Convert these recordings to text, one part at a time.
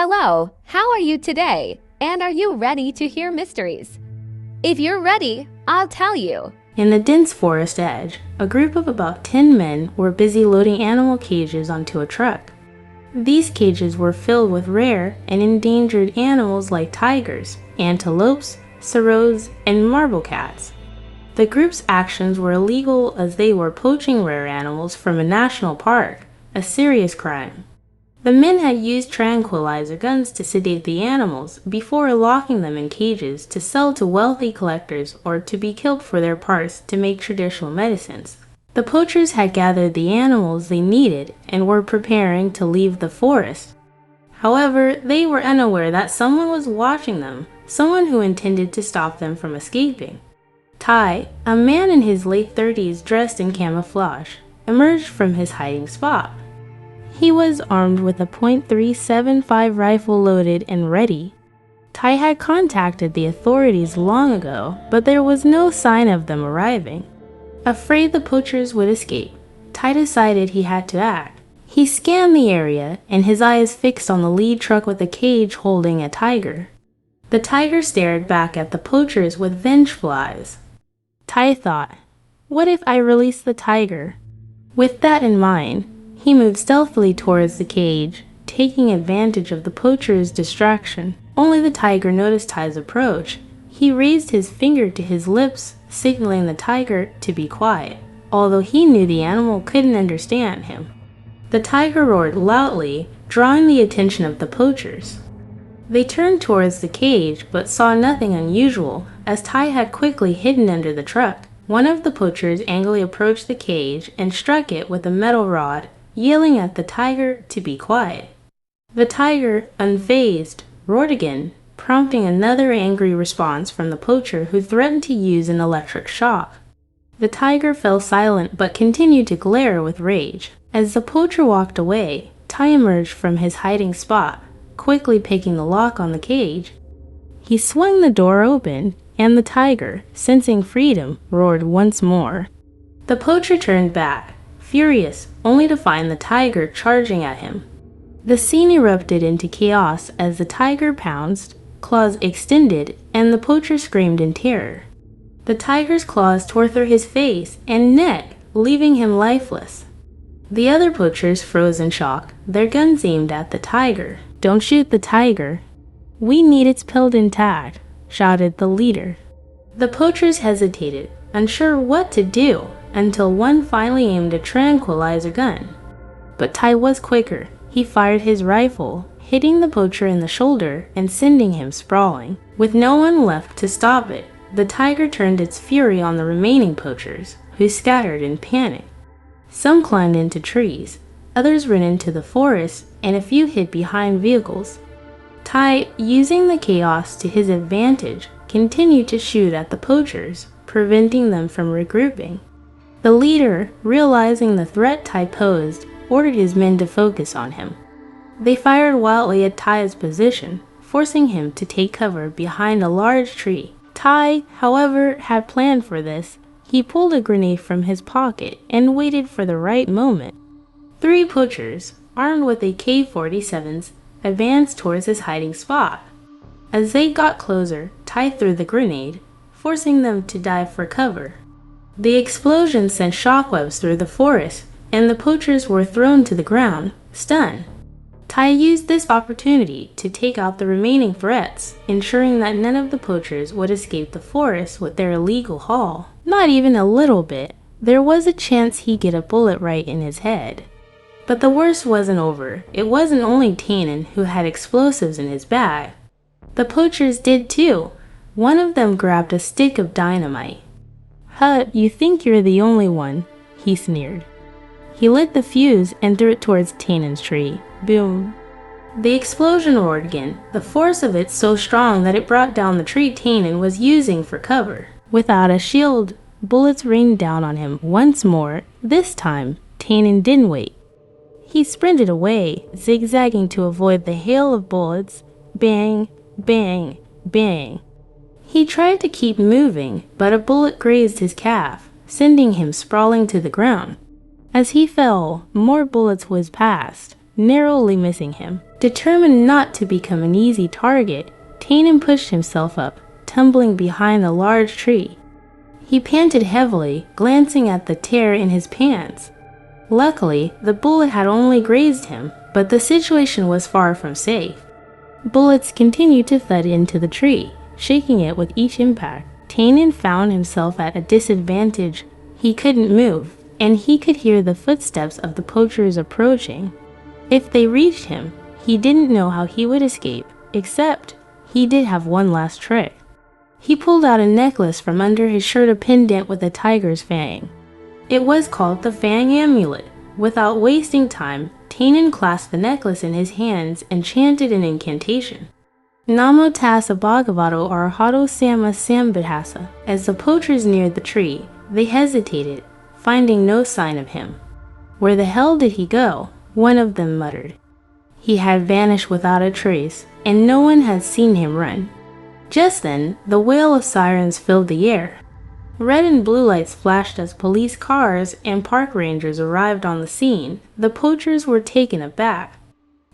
Hello, how are you today? And are you ready to hear mysteries? If you're ready, I'll tell you. In the dense forest edge, a group of about 10 men were busy loading animal cages onto a truck. These cages were filled with rare and endangered animals like tigers, antelopes, serows, and marble cats. The group's actions were illegal as they were poaching rare animals from a national park, a serious crime. The men had used tranquilizer guns to sedate the animals before locking them in cages to sell to wealthy collectors or to be killed for their parts to make traditional medicines. The poachers had gathered the animals they needed and were preparing to leave the forest. However, they were unaware that someone was watching them, someone who intended to stop them from escaping. Tai, a man in his late 30s dressed in camouflage, emerged from his hiding spot. He was armed with a .375 rifle loaded and ready. Tai had contacted the authorities long ago, but there was no sign of them arriving. Afraid the poachers would escape, Tai decided he had to act. He scanned the area, and his eyes fixed on the lead truck with a cage holding a tiger. The tiger stared back at the poachers with vengeful eyes. Tai thought, what if I release the tiger? With that in mind, he moved stealthily towards the cage, taking advantage of the poacher's distraction. Only the tiger noticed Tai's approach. He raised his finger to his lips, signaling the tiger to be quiet, although he knew the animal couldn't understand him. The tiger roared loudly, drawing the attention of the poachers. They turned towards the cage but saw nothing unusual, as Tai had quickly hidden under the truck. One of the poachers angrily approached the cage and struck it with a metal rod, yelling at the tiger to be quiet. The tiger, unfazed, roared again, prompting another angry response from the poacher who threatened to use an electric shock. The tiger fell silent but continued to glare with rage. As the poacher walked away, Tai emerged from his hiding spot, quickly picking the lock on the cage. He swung the door open, and the tiger, sensing freedom, roared once more. The poacher turned back, furious, only to find the tiger charging at him. The scene erupted into chaos as the tiger pounced, claws extended, and the poacher screamed in terror. The tiger's claws tore through his face and neck, leaving him lifeless. The other poachers froze in shock, their guns aimed at the tiger. Don't shoot the tiger. We need its pelt intact, shouted the leader. The poachers hesitated, unsure what to do, until one finally aimed a tranquilizer gun. But Tai was quicker. He fired his rifle, hitting the poacher in the shoulder and sending him sprawling. With no one left to stop it, the tiger turned its fury on the remaining poachers, who scattered in panic. Some climbed into trees, others ran into the forest, and a few hid behind vehicles. Tai, using the chaos to his advantage, continued to shoot at the poachers, preventing them from regrouping. The leader, realizing the threat Tai posed, ordered his men to focus on him. They fired wildly at Tai's position, forcing him to take cover behind a large tree. Tai, however, had planned for this. He pulled a grenade from his pocket and waited for the right moment. 3 poachers, armed with AK-47s, advanced towards his hiding spot. As they got closer, Tai threw the grenade, forcing them to dive for cover. The explosion sent shockwaves through the forest, and the poachers were thrown to the ground, stunned. Tai used this opportunity to take out the remaining threats, ensuring that none of the poachers would escape the forest with their illegal haul. Not even a little bit. There was a chance he'd get a bullet right in his head. But the worst wasn't over. It wasn't only Tannen who had explosives in his bag. The poachers did too. One of them grabbed a stick of dynamite. "Huh, you think you're the only one," he sneered. He lit the fuse and threw it towards Tannen's tree. Boom. The explosion roared again, the force of it so strong that it brought down the tree Tannen was using for cover. Without a shield, bullets rained down on him once more. This time, Tannen didn't wait. He sprinted away, zigzagging to avoid the hail of bullets. Bang, bang, bang. He tried to keep moving, but a bullet grazed his calf, sending him sprawling to the ground. As he fell, more bullets whizzed past. narrowly missing him. Determined not to become an easy target, Tannen pushed himself up, tumbling behind a large tree. He panted heavily, glancing at the tear in his pants. Luckily, the bullet had only grazed him, but the situation was far from safe. Bullets continued to thud into the tree, shaking it with each impact. Tannen found himself at a disadvantage. He couldn't move, and he could hear the footsteps of the poachers approaching. If they reached him, he didn't know how he would escape, except he did have one last trick. He pulled out a necklace from under his shirt, a pendant with a tiger's fang. It was called the Fang Amulet. Without wasting time, Tannen clasped the necklace in his hands and chanted an incantation. Namo Tassa Bhagavato Arhato Sama Sambhasa. As the poachers neared the tree, they hesitated, finding no sign of him. Where the hell did he go? One of them muttered. He had vanished without a trace, and no one had seen him run. Just then, the wail of sirens filled the air. Red and blue lights flashed as police cars and park rangers arrived on the scene. The poachers were taken aback.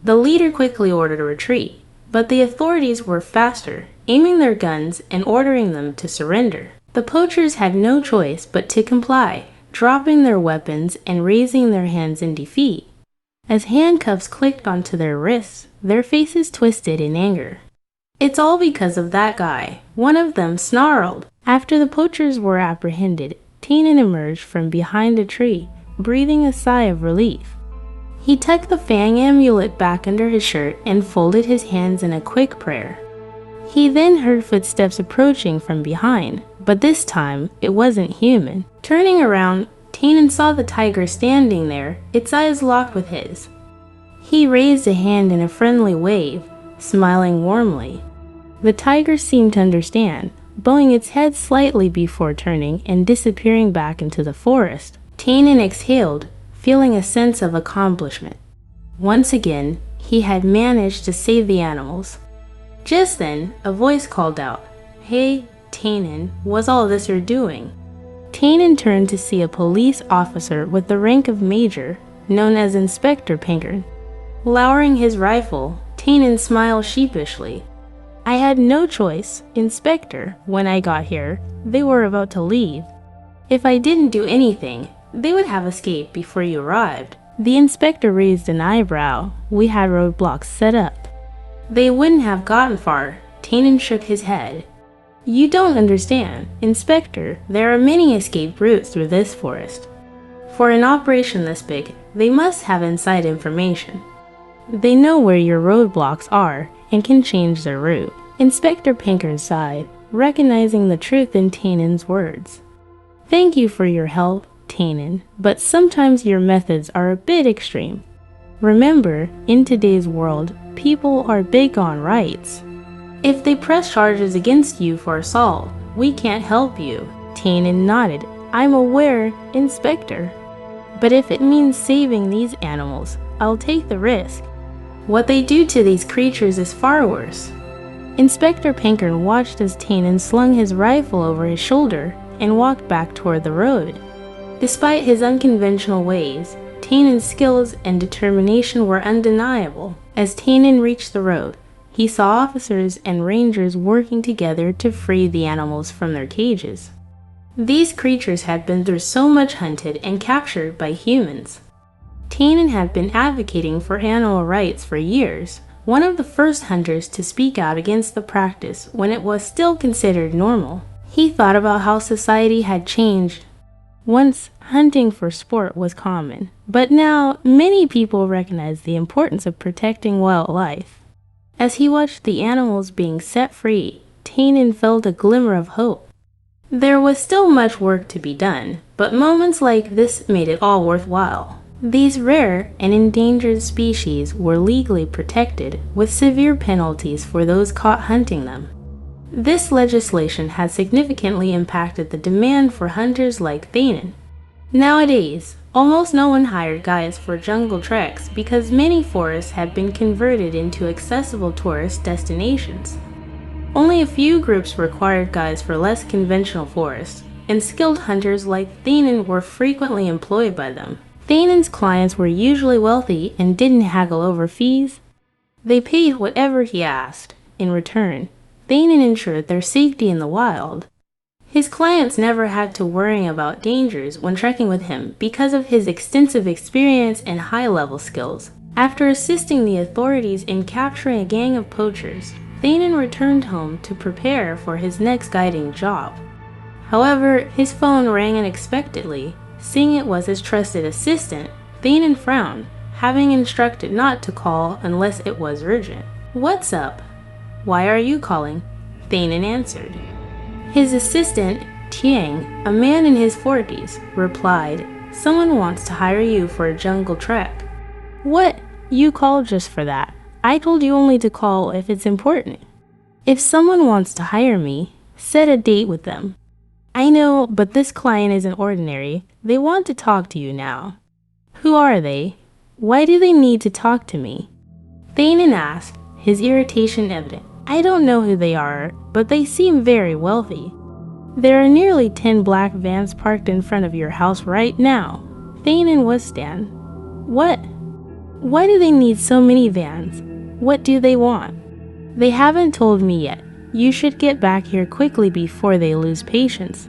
The leader quickly ordered a retreat, but the authorities were faster, aiming their guns and ordering them to surrender. The poachers had no choice but to comply, dropping their weapons and raising their hands in defeat. As handcuffs clicked onto their wrists, their faces twisted in anger. "It's all because of that guy," one of them snarled. After the poachers were apprehended, Tannen emerged from behind a tree, breathing a sigh of relief. He tucked the Fang Amulet back under his shirt and folded his hands in a quick prayer. He then heard footsteps approaching from behind, but this time it wasn't human. Turning around, Tannen saw the tiger standing there, its eyes locked with his. He raised a hand in a friendly wave, smiling warmly. The tiger seemed to understand, bowing its head slightly before turning and disappearing back into the forest. Tannen exhaled, feeling a sense of accomplishment. Once again, he had managed to save the animals. Just then, a voice called out, "Hey, Tannen, what's all this you're doing?" Tannen turned to see a police officer with the rank of major, known as Inspector Pinker. Lowering his rifle, Tannen smiled sheepishly. "I had no choice, Inspector. When I got here, they were about to leave. If I didn't do anything, they would have escaped before you arrived." The inspector raised an eyebrow. "We had roadblocks set up." "They wouldn't have gotten far." Tannen shook his head. "You don't understand, Inspector. There are many escape routes through this forest. For an operation this big, they must have inside information. They know where your roadblocks are and can change their route." Inspector Pinker sighed, recognizing the truth in Tannen's words. "Thank you for your help, Tannen, but sometimes your methods are a bit extreme. Remember, in today's world, people are big on rights. If they press charges against you for assault, we can't help you." Tannen nodded. "I'm aware, Inspector. But if it means saving these animals, I'll take the risk. What they do to these creatures is far worse." Inspector Pinker watched as Tannen slung his rifle over his shoulder and walked back toward the road. Despite his unconventional ways, Tannen's skills and determination were undeniable. As Tannen reached the road, he saw officers and rangers working together to free the animals from their cages. These creatures had been through so much hunted and captured by humans. Tannen had been advocating for animal rights for years, one of the first hunters to speak out against the practice when it was still considered normal. He thought about how society had changed. Once, hunting for sport was common, but now many people recognize the importance of protecting wildlife. As he watched the animals being set free, Tannen felt a glimmer of hope. There was still much work to be done, but moments like this made it all worthwhile. These rare and endangered species were legally protected, with severe penalties for those caught hunting them. This legislation has significantly impacted the demand for hunters like Tannen. Nowadays, almost no one hired guides for jungle treks because many forests have been converted into accessible tourist destinations. Only a few groups required guides for less conventional forests, and skilled hunters like Tannen were frequently employed by them. Thanin's clients were usually wealthy and didn't haggle over fees. They paid whatever he asked. In return, Thanin ensured their safety in the wild. His clients never had to worry about dangers when trekking with him because of his extensive experience and high-level skills. After assisting the authorities in capturing a gang of poachers, Thanin returned home to prepare for his next guiding job. However, his phone rang unexpectedly. Seeing it was his trusted assistant, Thanin frowned, having instructed not to call unless it was urgent. "What's up? Why are you calling?" Thanin answered. His assistant, Tiang, a man in his 40s, replied, "Someone wants to hire you for a jungle trek." "What? You called just for that? I told you only to call if it's important." "If someone wants to hire me, set a date with them." "I know, but this client isn't ordinary. They want to talk to you now." "Who are they? Why do they need to talk to me?" Thanin asked, his irritation evident. "I don't know who they are, but they seem very wealthy. There are nearly 10 black vans parked in front of your house right now." Thanin was stunned. "What? Why do they need so many vans? What do they want?" "They haven't told me yet. You should get back here quickly before they lose patience."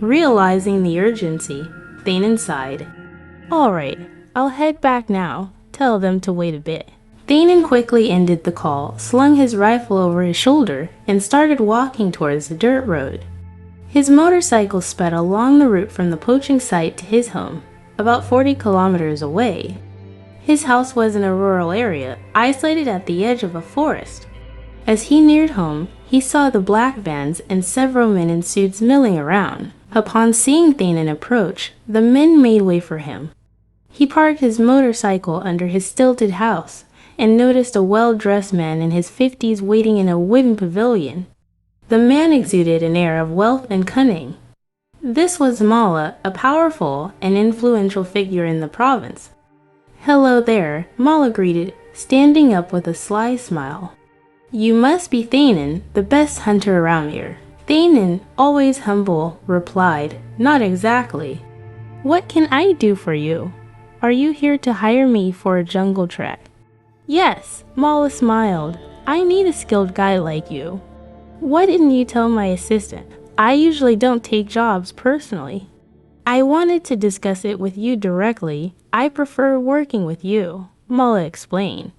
Realizing the urgency, Thanin sighed. "All right, I'll head back now. Tell them to wait a bit." Thanin quickly ended the call, slung his rifle over his shoulder, and started walking towards the dirt road. His motorcycle sped along the route from the poaching site to his home, about 40 kilometers away. His house was in a rural area, isolated at the edge of a forest. As he neared home, he saw the black vans and several men in suits milling around. Upon seeing Thanin approach, the men made way for him. He parked his motorcycle under his stilted house and noticed a well-dressed man in his 50s waiting in a wooden pavilion. The man exuded an air of wealth and cunning. This was Mala, a powerful and influential figure in the province. "Hello there," Mala greeted, standing up with a sly smile. "You must be Thanin, the best hunter around here." Thanin, always humble, replied, "Not exactly." "What can I do for you? Are you here to hire me for a jungle trek?" "Yes," Mala smiled. "I need a skilled guide like you." "Why didn't you tell my assistant? I usually don't take jobs personally." "I wanted to discuss it with you directly. I prefer working with you," Mala explained.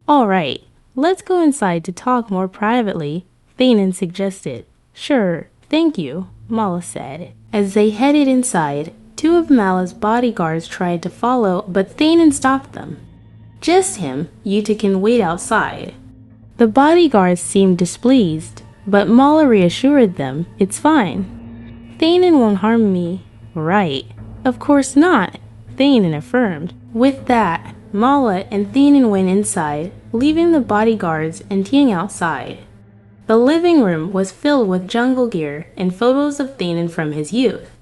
"All right, let's go inside to talk more privately," Thanin suggested. "Sure, thank you," Mala said. As they headed inside, two of Mala's bodyguards tried to follow, but Thanin stopped them. "Just him, you two can wait outside." The bodyguards seemed displeased, but Mala reassured them, "It's fine. Thanin won't harm me." "Right. Of course not," Thanin affirmed. With that, Mala and Thanin went inside, leaving the bodyguards and Tiang outside. The living room was filled with jungle gear and photos of Thanin from his youth.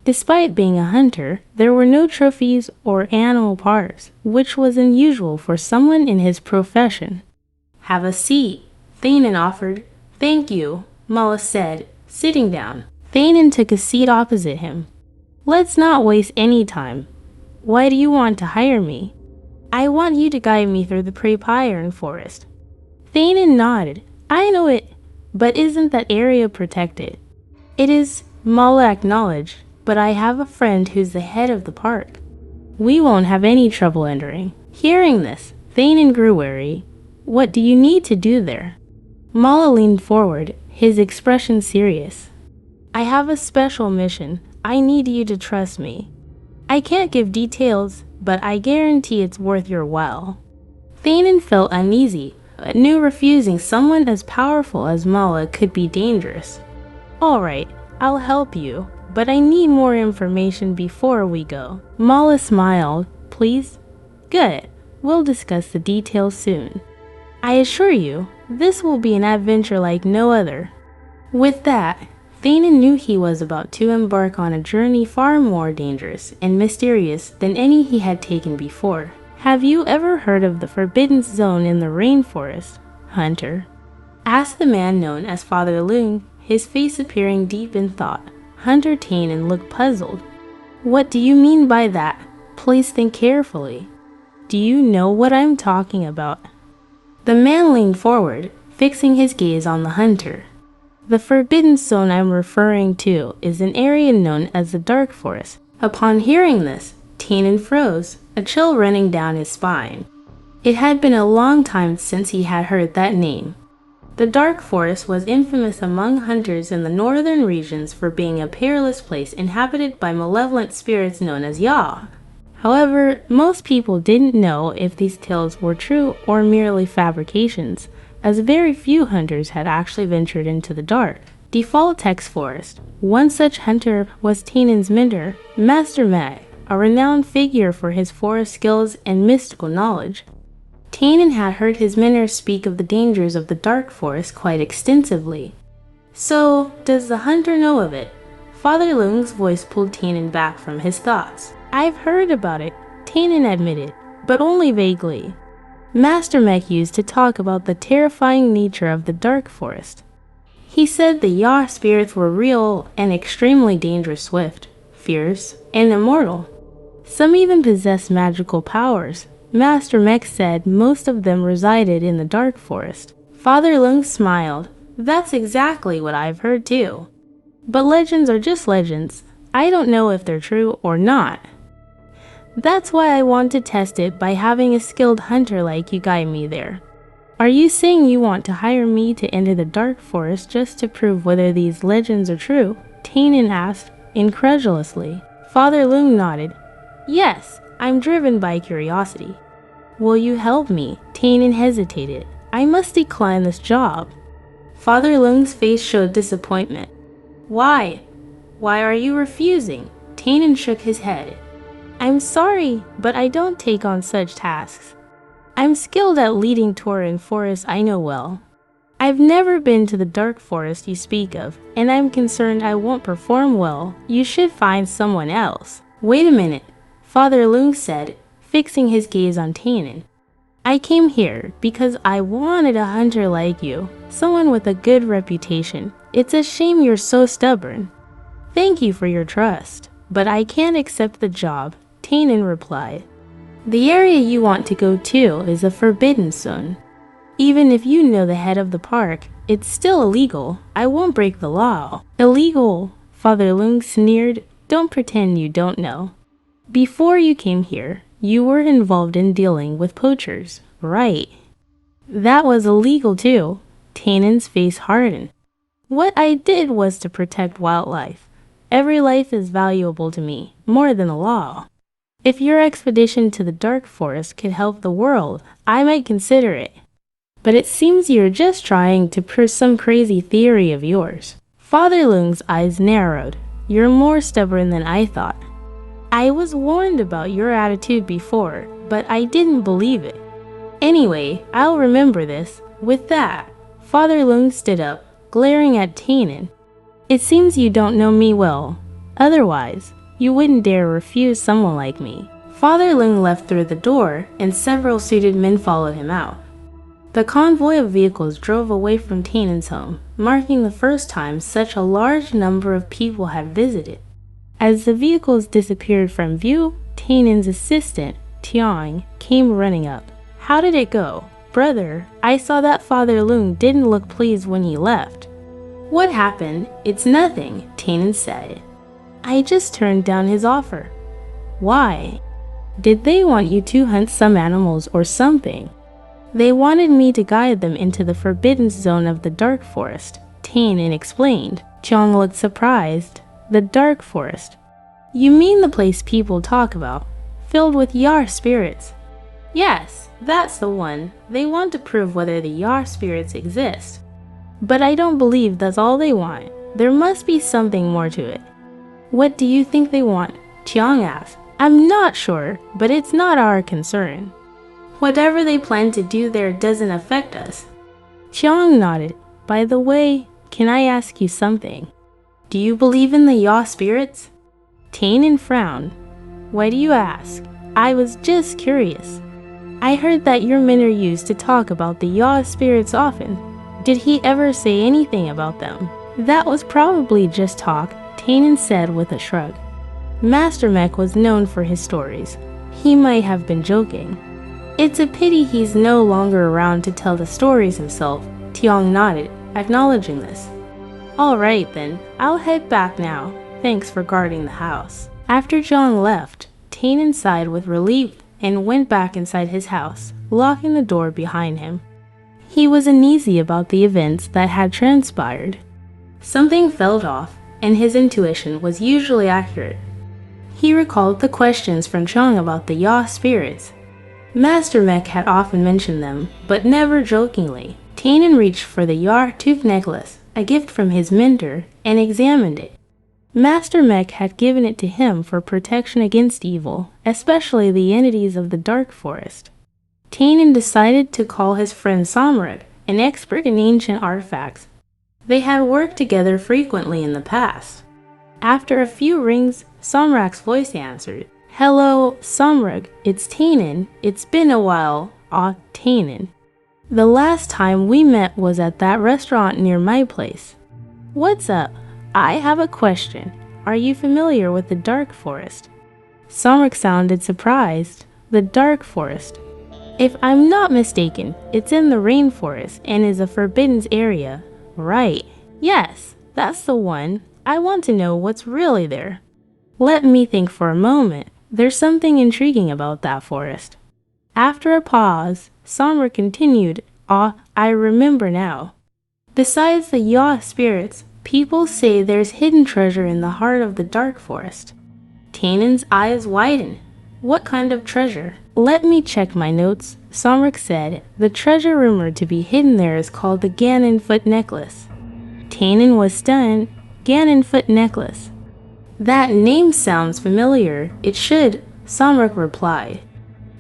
Despite being a hunter, there were no trophies or animal parts, which was unusual for someone in his profession. "Have a seat," Thanin offered. "Thank you," Mala said, sitting down. Thanin took a seat opposite him. "Let's not waste any time. Why do you want to hire me?" "I want you to guide me through the Rainforest." Thanin nodded. "I know it, but isn't that area protected?" "It is," Mala acknowledged, "but I have a friend who's the head of the park. We won't have any trouble entering." Hearing this, Thanin grew wary. "What do you need to do there?" Mala leaned forward, his expression serious. "I have a special mission. I need you to trust me. I can't give details, but I guarantee it's worth your while." Thanin felt uneasy, but knew refusing someone as powerful as Mala could be dangerous. "All right, I'll help you, but I need more information before we go." Mala smiled. "Please?" "Good. We'll discuss the details soon. I assure you, this will be an adventure like no other." With that, Thanin knew he was about to embark on a journey far more dangerous and mysterious than any he had taken before. "Have you ever heard of the Forbidden Zone in the Rainforest, Hunter?" asked the man known as Father Lung, his face appearing deep in thought. Hunter Thanin looked puzzled. "What do you mean by that?" Please think carefully. Do you know what I'm talking about? The man leaned forward, fixing his gaze on the hunter. The forbidden zone I'm referring to is an area known as the Dark Forest. Upon hearing this, Tannen froze, a chill running down his spine. It had been a long time since he had heard that name. The Dark Forest was infamous among hunters in the northern regions for being a perilous place inhabited by malevolent spirits known as Ya. However, most people didn't know if these tales were true or merely fabrications, as very few hunters had actually ventured into the dark. Default text forest. One such hunter was Tannen's mentor, Master Mag, a renowned figure for his forest skills and mystical knowledge. Tannen had heard his mentor speak of the dangers of the dark forest quite extensively. So, does the hunter know of it? Father Lung's voice pulled Tannen back from his thoughts. I've heard about it, Tannen admitted, but only vaguely. Master Mech used to talk about the terrifying nature of the dark forest. He said the Ya spirits were real and extremely dangerous, swift, fierce, and immortal. Some even possessed magical powers. Master Mech said most of them resided in the dark forest. Father Lung smiled. That's exactly what I've heard too. But legends are just legends. I don't know if they're true or not. That's why I want to test it by having a skilled hunter like you guide me there. Are you saying you want to hire me to enter the dark forest just to prove whether these legends are true? Tannen asked, incredulously. Father Lung nodded. Yes, I'm driven by curiosity. Will you help me? Tannen hesitated. I must decline this job. Father Lung's face showed disappointment. Why? Why are you refusing? Tannen shook his head. I'm sorry, but I don't take on such tasks. I'm skilled at leading tour in forests I know well. I've never been to the dark forest you speak of, and I'm concerned I won't perform well. You should find someone else. Wait a minute, Father Lung said, fixing his gaze on Tannen. I came here because I wanted a hunter like you, someone with a good reputation. It's a shame you're so stubborn. Thank you for your trust, but I can't accept the job, Tannen replied. The area you want to go to is a forbidden zone. Even if you know the head of the park, it's still illegal. I won't break the law. Illegal, Father Lung sneered. Don't pretend you don't know. Before you came here, you were involved in dealing with poachers, right? That was illegal too. Tannen's face hardened. What I did was to protect wildlife. Every life is valuable to me, more than the law. If your expedition to the dark forest could help the world, I might consider it. But it seems you're just trying to prove some crazy theory of yours. Father Lung's eyes narrowed. You're more stubborn than I thought. I was warned about your attitude before, but I didn't believe it. Anyway, I'll remember this. With that, Father Lung stood up, glaring at Tannen. It seems you don't know me well. Otherwise, you wouldn't dare refuse someone like me. Father Lung left through the door, and several suited men followed him out. The convoy of vehicles drove away from Tannen's home, marking the first time such a large number of people had visited. As the vehicles disappeared from view, Tannen's assistant, Tiang, came running up. How did it go? Brother, I saw that Father Lung didn't look pleased when he left. What happened? It's nothing, Tannen said. I just turned down his offer. Why? Did they want you to hunt some animals or something? They wanted me to guide them into the forbidden zone of the dark forest, Tannen explained. Tiang looked surprised. The dark forest. You mean the place people talk about, filled with Yar spirits? Yes, that's the one. They want to prove whether the Yar spirits exist. But I don't believe that's all they want. There must be something more to it. What do you think they want? Tiang asked. I'm not sure, but it's not our concern. Whatever they plan to do there doesn't affect us. Tiang nodded. By the way, can I ask you something? Do you believe in the Ya spirits? Tannen frowned. Why do you ask? I was just curious. I heard that your mentor used to talk about the Ya spirits often. Did he ever say anything about them? That was probably just talk, Tannen said with a shrug. Master Mech was known for his stories. He might have been joking. It's a pity he's no longer around to tell the stories himself. Tiong nodded, acknowledging this. All right then, I'll head back now. Thanks for guarding the house. After Jiang left, Tainen sighed with relief and went back inside his house, locking the door behind him. He was uneasy about the events that had transpired. Something felt off, and his intuition was usually accurate. He recalled the questions from Chang about the Ya spirits. Master Mech had often mentioned them, but never jokingly. Tainen reached for the Ya tooth necklace, a gift from his mentor, and examined it. Master Mech had given it to him for protection against evil, especially the entities of the Dark Forest. Tainen decided to call his friend Samruk, an expert in ancient artifacts. They had worked together frequently in the past. After a few rings, Samrak's voice answered. Hello, Samruk, it's Tainen. It's been a while. Tainen. The last time we met was at that restaurant near my place. What's up? I have a question. Are you familiar with the Dark Forest? Samruk sounded surprised. The Dark Forest. If I'm not mistaken, it's in the Rainforest and is a forbidden area. Right. Yes, that's the one. I want to know what's really there. Let me think for a moment. There's something intriguing about that forest. After a pause, Samruk continued, I remember now. Besides the Ya spirits, people say there's hidden treasure in the heart of the Dark Forest. Tainen's eyes widened. What kind of treasure? Let me check my notes. Samruk said, the treasure rumored to be hidden there is called the Ganon Foot Necklace. Tainen was stunned. Ganon Foot Necklace. That name sounds familiar. It should, Samruk replied.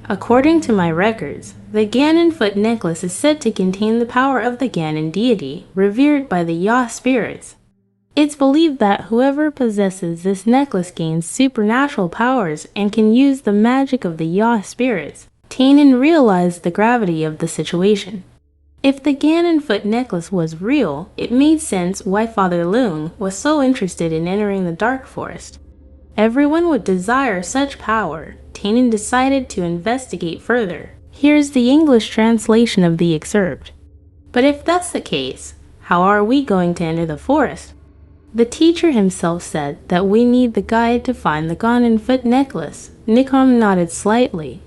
According to my records, the Ganon Foot Necklace is said to contain the power of the Ganon deity, revered by the Ya spirits. It's believed that whoever possesses this necklace gains supernatural powers and can use the magic of the Ya spirits. Tainen realized the gravity of the situation. If the Ganon Foot Necklace was real, it made sense why Father Lung was so interested in entering the Dark Forest. Everyone would desire such power. Tainen decided to investigate further. Here's the English translation of the excerpt. But if that's the case, how are we going to enter the forest? The teacher himself said that we need the guide to find the Ganon Foot Necklace. Nikom nodded slightly.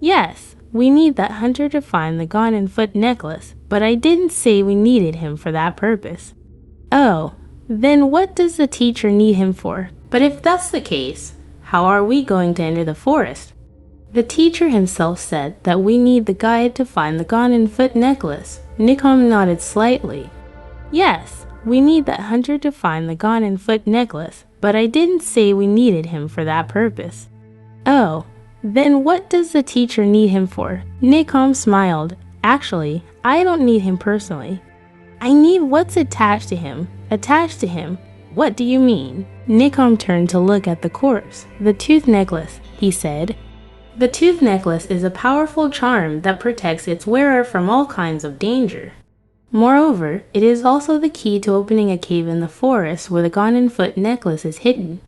Yes, we need that hunter to find the Ganon Foot Necklace, but I didn't say we needed him for that purpose. Oh, then what does the teacher need him for? But if that's the case, how are we going to enter the forest? The teacher himself said that we need the guide to find the Ganon Foot Necklace. Nikom nodded slightly. Yes, we need that hunter to find the Ganon Foot Necklace, but I didn't say we needed him for that purpose. Oh, then what does the teacher need him for? Nikom smiled. Actually, I don't need him personally. I need what's attached to him. Attached to him? What do you mean? Nikom turned to look at the corpse. The tooth necklace, he said. The tooth necklace is a powerful charm that protects its wearer from all kinds of danger. Moreover, it is also the key to opening a cave in the forest where the Ganon Foot Necklace is hidden.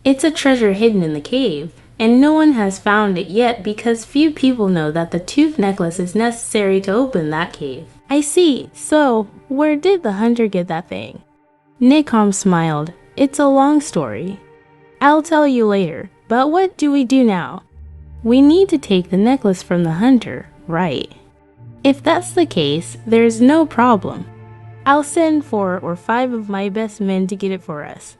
It's a treasure hidden in the cave, and no one has found it yet because few people know that the tooth necklace is necessary to open that cave. I see. So, where did the hunter get that thing? Nikom smiled. It's a long story. I'll tell you later, but what do we do now? We need to take the necklace from the hunter, right? If that's the case, there's no problem. I'll send 4 or 5 of my best men to get it for us.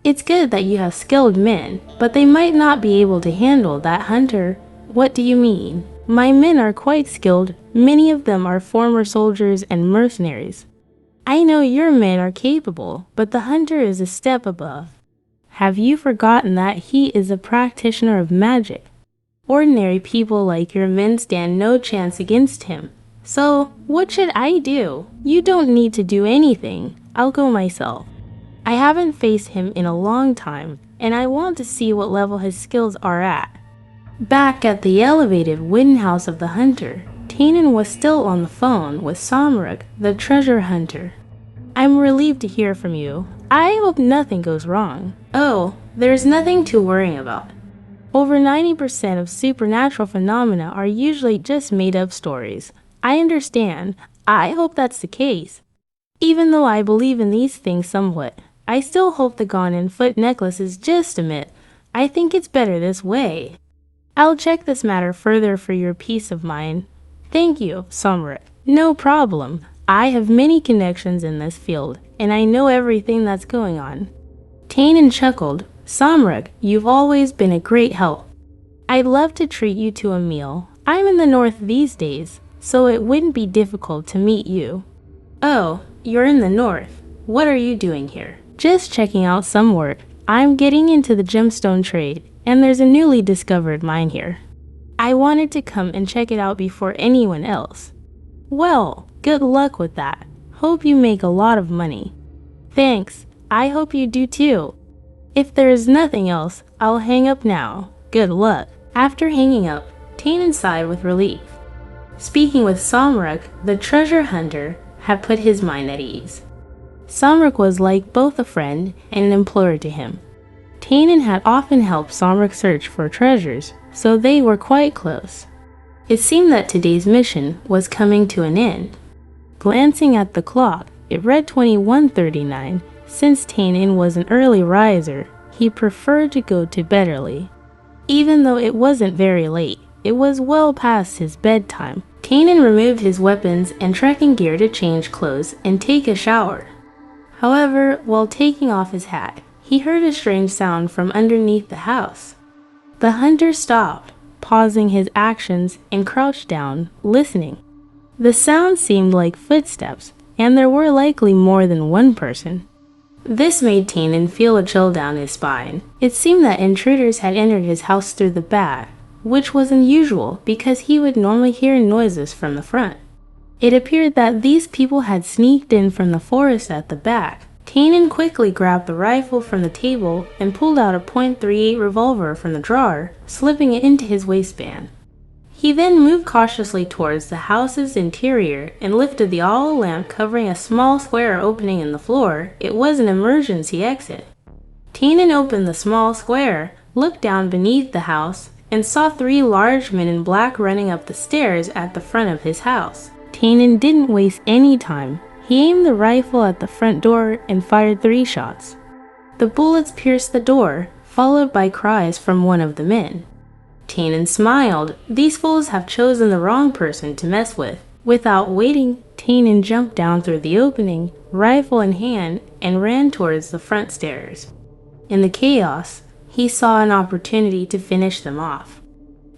It's good that you have skilled men, but they might not be able to handle that hunter. What do you mean? My men are quite skilled. Many of them are former soldiers and mercenaries. I know your men are capable, but the hunter is a step above. Have you forgotten that he is a practitioner of magic? Ordinary people like your men stand no chance against him. So, what should I do? You don't need to do anything. I'll go myself. I haven't faced him in a long time, and I want to see what level his skills are at. Back at the elevated wooden house of the hunter, Tainen was still on the phone with Samruk, the treasure hunter. I'm relieved to hear from you. I hope nothing goes wrong. Oh, there's nothing to worry about. Over 90% of supernatural phenomena are usually just made-up stories. I understand. I hope that's the case. Even though I believe in these things somewhat, I still hope the Ganon foot necklace is just a myth. I think it's better this way. I'll check this matter further for your peace of mind. Thank you, sorcerer. No problem. I have many connections in this field, and I know everything that's going on. Tainin chuckled. Samruk, you've always been a great help. I'd love to treat you to a meal. I'm in the north these days, so it wouldn't be difficult to meet you. Oh, you're in the north. What are you doing here? Just checking out some work. I'm getting into the gemstone trade, and there's a newly discovered mine here. I wanted to come and check it out before anyone else. Well, good luck with that. Hope you make a lot of money. Thanks. I hope you do too. If there is nothing else, I'll hang up now. Good luck. After hanging up, Tainin sighed with relief. Speaking with Samruk, the treasure hunter had put his mind at ease. Samruk was like both a friend and an employer to him. Tainin had often helped Samruk search for treasures, so they were quite close. It seemed that today's mission was coming to an end. Glancing at the clock, it read 21:39. Since Tainin was an early riser, he preferred to go to bed early. Even though it wasn't very late, it was well past his bedtime. Tainin removed his weapons and trekking gear to change clothes and take a shower. However, while taking off his hat, he heard a strange sound from underneath the house. The hunter stopped, pausing his actions, and crouched down, listening. The sound seemed like footsteps, and there were likely more than one person. This made Tainin feel a chill down his spine. It seemed that intruders had entered his house through the back, which was unusual because he would normally hear noises from the front. It appeared that these people had sneaked in from the forest at the back. Tainin quickly grabbed the rifle from the table and pulled out a .38 revolver from the drawer, slipping it into his waistband. He then moved cautiously towards the house's interior and lifted the oil lamp covering a small square opening in the floor. It was an emergency exit. Tainin opened the small square, looked down beneath the house, and saw 3 large men in black running up the stairs at the front of his house. Tainin didn't waste any time. He aimed the rifle at the front door and fired 3 shots. The bullets pierced the door, followed by cries from one of the men. Tainin smiled. These fools have chosen the wrong person to mess with. Without waiting, Tainin jumped down through the opening, rifle in hand, and ran towards the front stairs. In the chaos, he saw an opportunity to finish them off.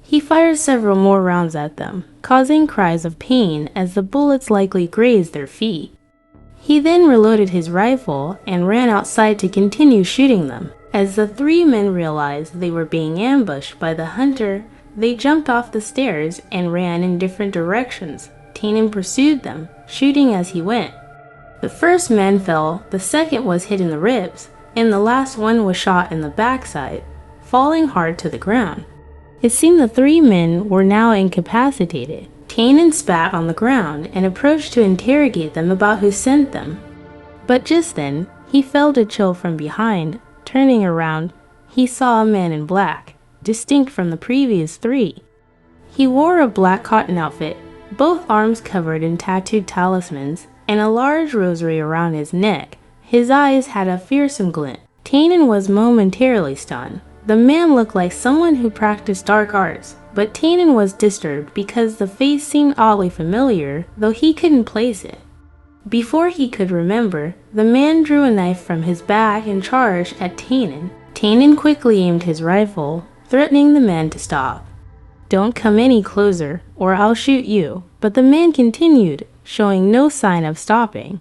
He fired several more rounds at them, causing cries of pain as the bullets likely grazed their feet. He then reloaded his rifle and ran outside to continue shooting them. As the 3 men realized they were being ambushed by the hunter, they jumped off the stairs and ran in different directions. Tainin pursued them, shooting as he went. The first man fell, the second was hit in the ribs, and the last one was shot in the backside, falling hard to the ground. It seemed the 3 men were now incapacitated. Tainin spat on the ground and approached to interrogate them about who sent them. But just then, he felt a chill from behind. Turning around, he saw a man in black, distinct from the previous 3. He wore a black cotton outfit, both arms covered in tattooed talismans, and a large rosary around his neck. His eyes had a fearsome glint. Tainin was momentarily stunned. The man looked like someone who practiced dark arts, but Tainin was disturbed because the face seemed oddly familiar, though he couldn't place it. Before he could remember, the man drew a knife from his bag and charged at Tainin. Tainin quickly aimed his rifle, threatening the man to stop. "Don't come any closer, or I'll shoot you." But the man continued, showing no sign of stopping.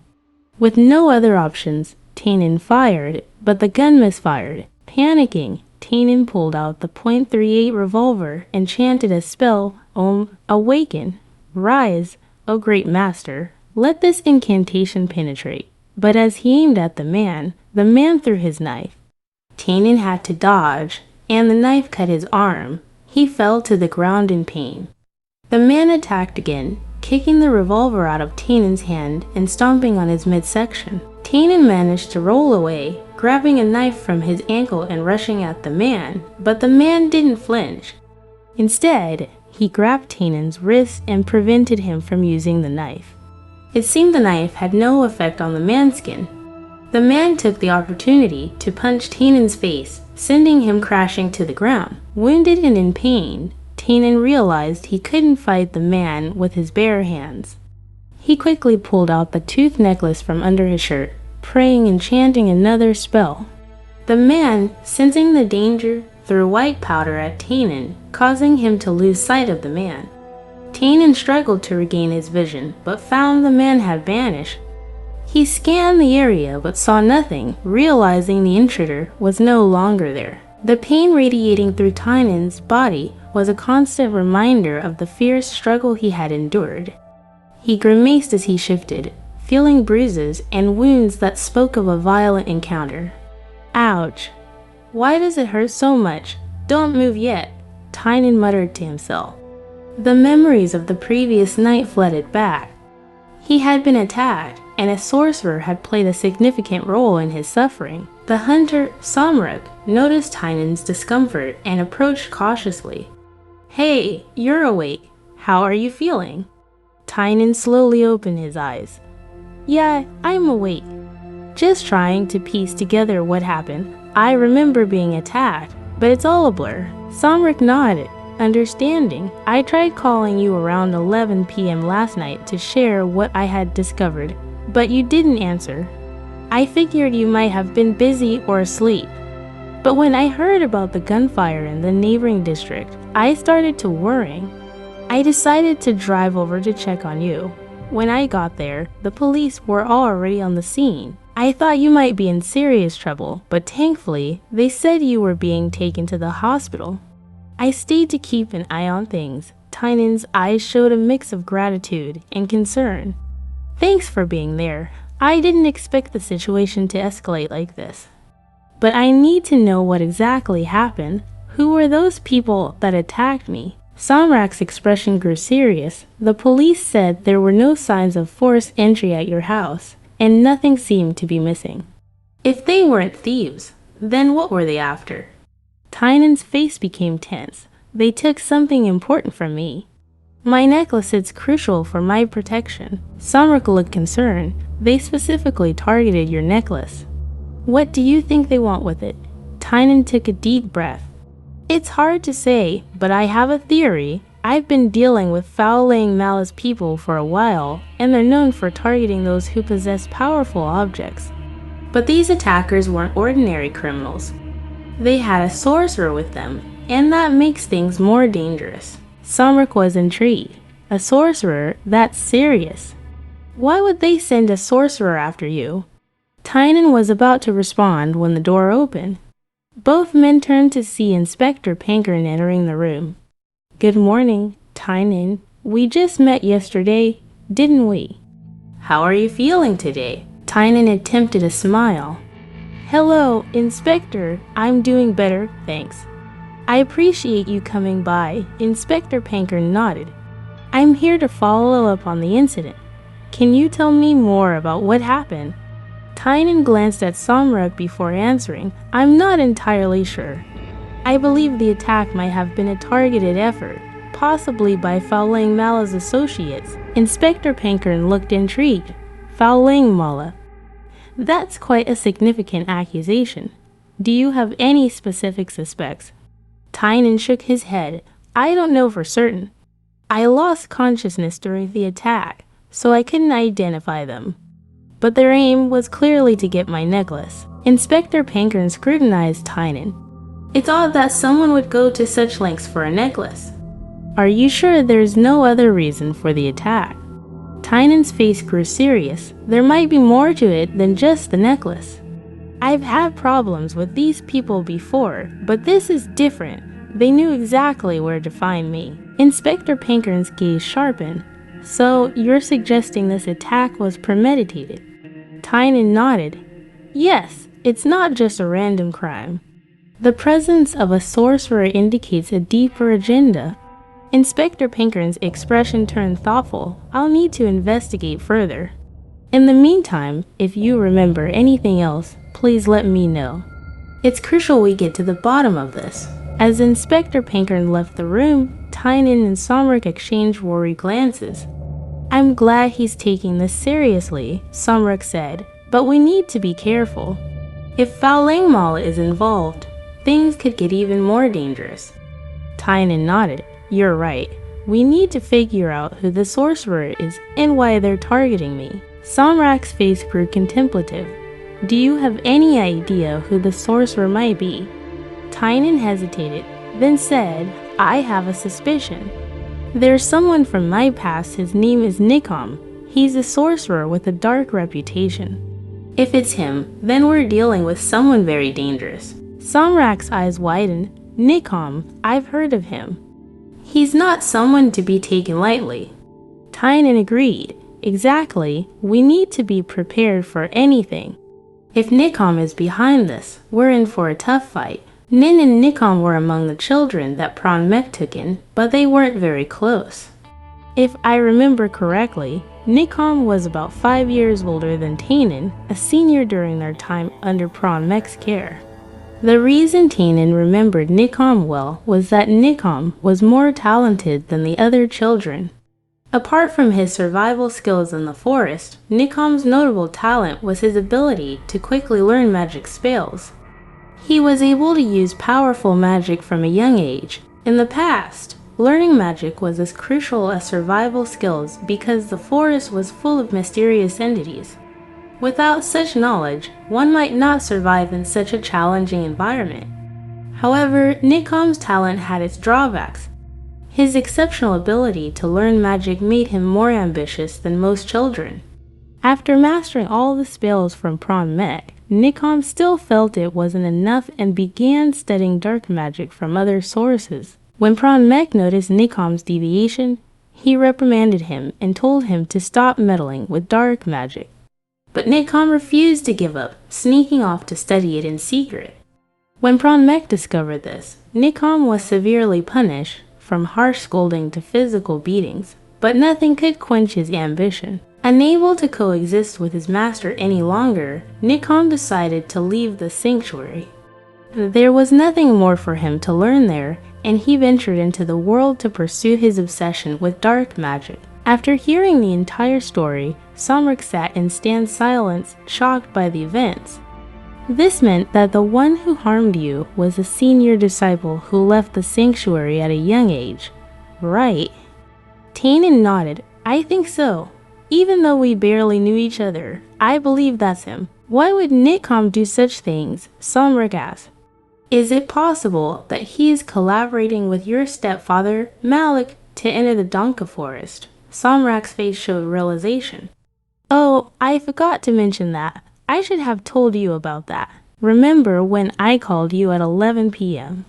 With no other options, Tainin fired, but the gun misfired. Panicking, Tainin pulled out the .38 revolver and chanted a spell, awaken, rise, O great master. Let this incantation penetrate. But as he aimed at the man threw his knife. Tainin had to dodge, and the knife cut his arm. He fell to the ground in pain. The man attacked again, kicking the revolver out of Tainin's hand and stomping on his midsection. Tainin managed to roll away, grabbing a knife from his ankle and rushing at the man, but the man didn't flinch. Instead, he grabbed Tynan's wrist and prevented him from using the knife. It seemed the knife had no effect on the man's skin. The man took the opportunity to punch Tynan's face, sending him crashing to the ground. Wounded and in pain, Tynan realized he couldn't fight the man with his bare hands. He quickly pulled out the tooth necklace from under his shirt, praying and chanting another spell. The man, sensing the danger, threw white powder at Tynan, causing him to lose sight of the man. Tynan struggled to regain his vision, but found the man had vanished. He scanned the area but saw nothing, realizing the intruder was no longer there. The pain radiating through Tynan's body was a constant reminder of the fierce struggle he had endured. He grimaced as he shifted, feeling bruises and wounds that spoke of a violent encounter. Ouch! Why does it hurt so much? Don't move yet, Tynan muttered to himself. The memories of the previous night flooded back. He had been attacked, and a sorcerer had played a significant role in his suffering. The hunter, Samruk, noticed Tynan's discomfort and approached cautiously. "Hey, you're awake. How are you feeling?" Tynan slowly opened his eyes. "Yeah, I'm awake. Just trying to piece together what happened. I remember being attacked, but it's all a blur." Samruk nodded, understanding. "I tried calling you around 11 p.m. last night to share what I had discovered, but you didn't answer. I figured you might have been busy or asleep. But when I heard about the gunfire in the neighboring district, I started to worry. I decided to drive over to check on you. When I got there, the police were already on the scene. I thought you might be in serious trouble, but thankfully, they said you were being taken to the hospital. I stayed to keep an eye on things." Tynan's eyes showed a mix of gratitude and concern. "Thanks for being there. I didn't expect the situation to escalate like this. But I need to know what exactly happened. Who were those people that attacked me?" Samrak's expression grew serious. "The police said there were no signs of forced entry at your house, and nothing seemed to be missing." "If they weren't thieves, then what were they after?" Tynan's face became tense. "They took something important from me. My necklace is crucial for my protection." Samrak looked concerned. "They specifically targeted your necklace. What do you think they want with it?" Tynan took a deep breath. "It's hard to say, but I have a theory. I've been dealing with foul-laying malice people for a while, and they're known for targeting those who possess powerful objects. But these attackers weren't ordinary criminals. They had a sorcerer with them, and that makes things more dangerous." Samrak was intrigued. "A sorcerer? That's serious. Why would they send a sorcerer after you?" Tynan was about to respond when the door opened. Both men turned to see Inspector Pankern entering the room. "Good morning, Tynan. We just met yesterday, didn't we?" "How are you feeling today?" Tynan attempted a smile. "Hello, Inspector. I'm doing better, thanks." "I appreciate you coming by." Inspector Pankern nodded. "I'm here to follow up on the incident. Can you tell me more about what happened?" Tynan glanced at Samrak before answering. "I'm not entirely sure. I believe the attack might have been a targeted effort, possibly by foul-laying Mala's associates." Inspector Pankern looked intrigued. "Foul-laying Mala? That's quite a significant accusation. Do you have any specific suspects?" Tynan shook his head. "I don't know for certain. I lost consciousness during the attack, so I couldn't identify them. But their aim was clearly to get my necklace." Inspector Pankern scrutinized Tynan. "It's odd that someone would go to such lengths for a necklace. Are you sure there's no other reason for the attack?" Tynan's face grew serious. "There might be more to it than just the necklace. I've had problems with these people before, but this is different. They knew exactly where to find me." Inspector Pankern's gaze sharpened. "So you're suggesting this attack was premeditated?" Tynan nodded. "Yes, it's not just a random crime. The presence of a sorcerer indicates a deeper agenda." Inspector Pankern's expression turned thoughtful. "I'll need to investigate further. In the meantime, if you remember anything else, please let me know. It's crucial we get to the bottom of this. As Inspector Pankern left the room, Tynan and Somric exchanged worried glances. I'm glad he's taking this seriously, Somric said, but we need to be careful. If Faulangmal is involved, things could get even more dangerous. Tynan nodded. You're right. We need to figure out who the sorcerer is and why they're targeting me. Somrac's face grew contemplative. Do you have any idea who the sorcerer might be? Tynan hesitated, then said, I have a suspicion. There's someone from my past, his name is Nikom. He's a sorcerer with a dark reputation. If it's him, then we're dealing with someone very dangerous. Somrac's eyes widened. Nikom, I've heard of him. He's not someone to be taken lightly. Tynan agreed. Exactly, we need to be prepared for anything. If Nikom is behind this, we're in for a tough fight. Nin and Nikom were among the children that Pron-Mek took in, but they weren't very close. If I remember correctly, Nikom was about 5 years older than Tynan, a senior during their time under Pron-Mek's care. The reason Tynan remembered Nikom well was that Nikom was more talented than the other children. Apart from his survival skills in the forest, Nikom's notable talent was his ability to quickly learn magic spells. He was able to use powerful magic from a young age. In the past, learning magic was as crucial as survival skills because the forest was full of mysterious entities. Without such knowledge, one might not survive in such a challenging environment. However, Nikom's talent had its drawbacks. His exceptional ability to learn magic made him more ambitious than most children. After mastering all the spells from Pron-Mek, Nikom still felt it wasn't enough and began studying dark magic from other sources. When Pron-Mek noticed Nikom's deviation, he reprimanded him and told him to stop meddling with dark magic. But Nikom refused to give up, sneaking off to study it in secret. When Pron-Mek discovered this, Nikom was severely punished, from harsh scolding to physical beatings, but nothing could quench his ambition. Unable to coexist with his master any longer, Nikom decided to leave the sanctuary. There was nothing more for him to learn there, and he ventured into the world to pursue his obsession with dark magic. After hearing the entire story, Somric sat in stand silence, shocked by the events. This meant that the one who harmed you was a senior disciple who left the sanctuary at a young age, right? Tynan nodded. I think so. Even though we barely knew each other, I believe that's him. Why would Nikom do such things? Somric asked. Is it possible that he is collaborating with your stepfather, Malik, to enter the Donka Forest? Somrac's face showed realization. Oh, I forgot to mention that. I should have told you about that. Remember when I called you at 11 p.m.?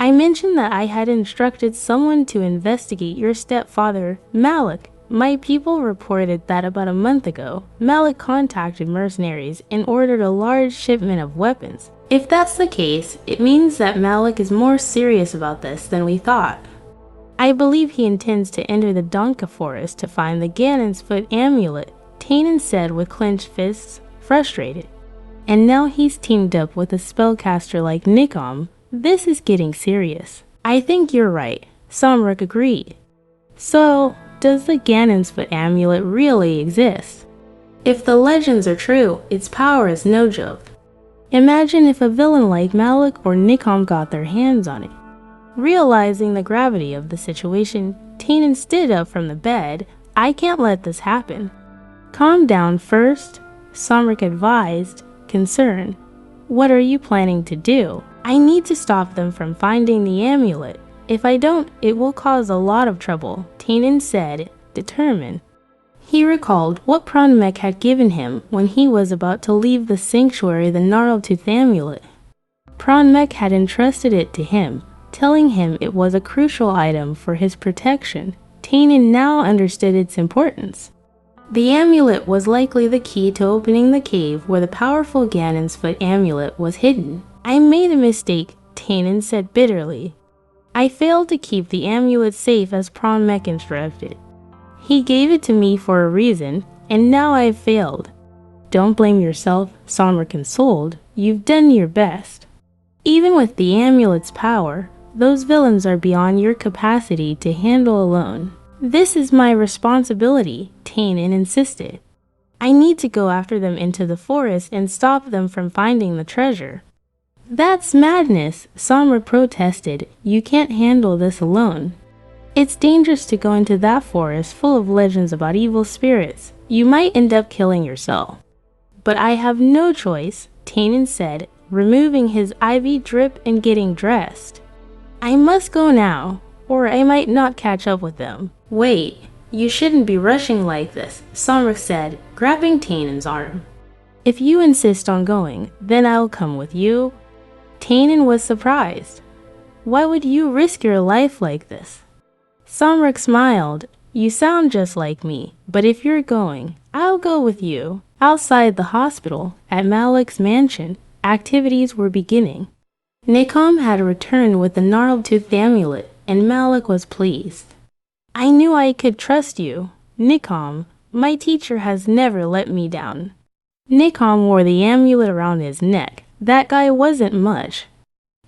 I mentioned that I had instructed someone to investigate your stepfather, Malik. My people reported that about a month ago, Malik contacted mercenaries and ordered a large shipment of weapons. If that's the case, it means that Malik is more serious about this than we thought. I believe he intends to enter the Donka Forest to find the Ganon's Foot amulet, Tynan said with clenched fists, frustrated. And now he's teamed up with a spellcaster like Nikom. This is getting serious. I think you're right, Somric agreed. So, does the Ganon's Foot amulet really exist? If the legends are true, its power is no joke. Imagine if a villain like Malik or Nikom got their hands on it. Realizing the gravity of the situation, Tynan stood up from the bed. I can't let this happen. Calm down first, Somric advised, concerned. What are you planning to do? I need to stop them from finding the amulet. If I don't, it will cause a lot of trouble, Tynan said, determined. He recalled what Pron-Mek had given him when he was about to leave the sanctuary, the Gnarltooth amulet. Pron-Mek had entrusted it to him, telling him it was a crucial item for his protection. Tynan now understood its importance. The amulet was likely the key to opening the cave where the powerful Ganon's Foot amulet was hidden. I made a mistake, Tynan said bitterly. I failed to keep the amulet safe as Pron-Mek instructed. He gave it to me for a reason, and now I have failed. Don't blame yourself, Somric consoled. You've done your best. Even with the amulet's power, those villains are beyond your capacity to handle alone. This is my responsibility, Tainin insisted. I need to go after them into the forest and stop them from finding the treasure. That's madness, Samra protested. You can't handle this alone. It's dangerous to go into that forest full of legends about evil spirits. You might end up killing yourself. But I have no choice, Tainin said, removing his IV drip and getting dressed. I must go now, or I might not catch up with them. Wait, you shouldn't be rushing like this, Samra said, grabbing Tainin's arm. If you insist on going, then I'll come with you. Tainin was surprised. Why would you risk your life like this? Samra smiled. You sound just like me, but if you're going, I'll go with you. Outside the hospital, at Malik's mansion, activities were beginning. Nikom had returned with the gnarled-toothed amulet, and Malik was pleased. I knew I could trust you. Nikom, my teacher has never let me down. Nikom wore the amulet around his neck. That guy wasn't much.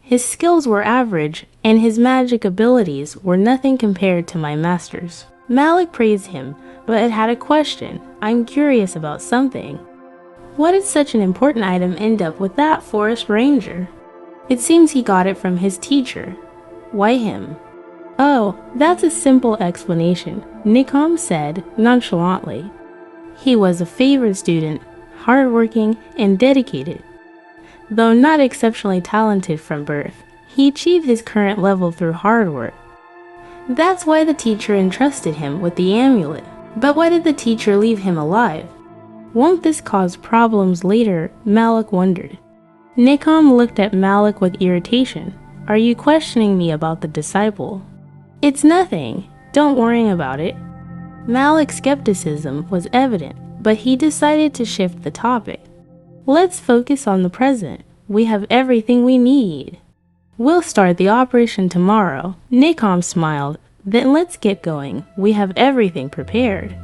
His skills were average, and his magic abilities were nothing compared to my master's. Malik praised him, but had a question. I'm curious about something. What did such an important item end up with that forest ranger? It seems he got it from his teacher. Why him? Oh, that's a simple explanation, Nikom said nonchalantly. He was a favored student, hardworking and dedicated. Though not exceptionally talented from birth, he achieved his current level through hard work. That's why the teacher entrusted him with the amulet. But why did the teacher leave him alive? Won't this cause problems later? Malik wondered. Nikom looked at Malik with irritation. Are you questioning me about the disciple? It's nothing. Don't worry about it. Malik's skepticism was evident, but he decided to shift the topic. Let's focus on the present. We have everything we need. We'll start the operation tomorrow. Nikom smiled. Then let's get going. We have everything prepared.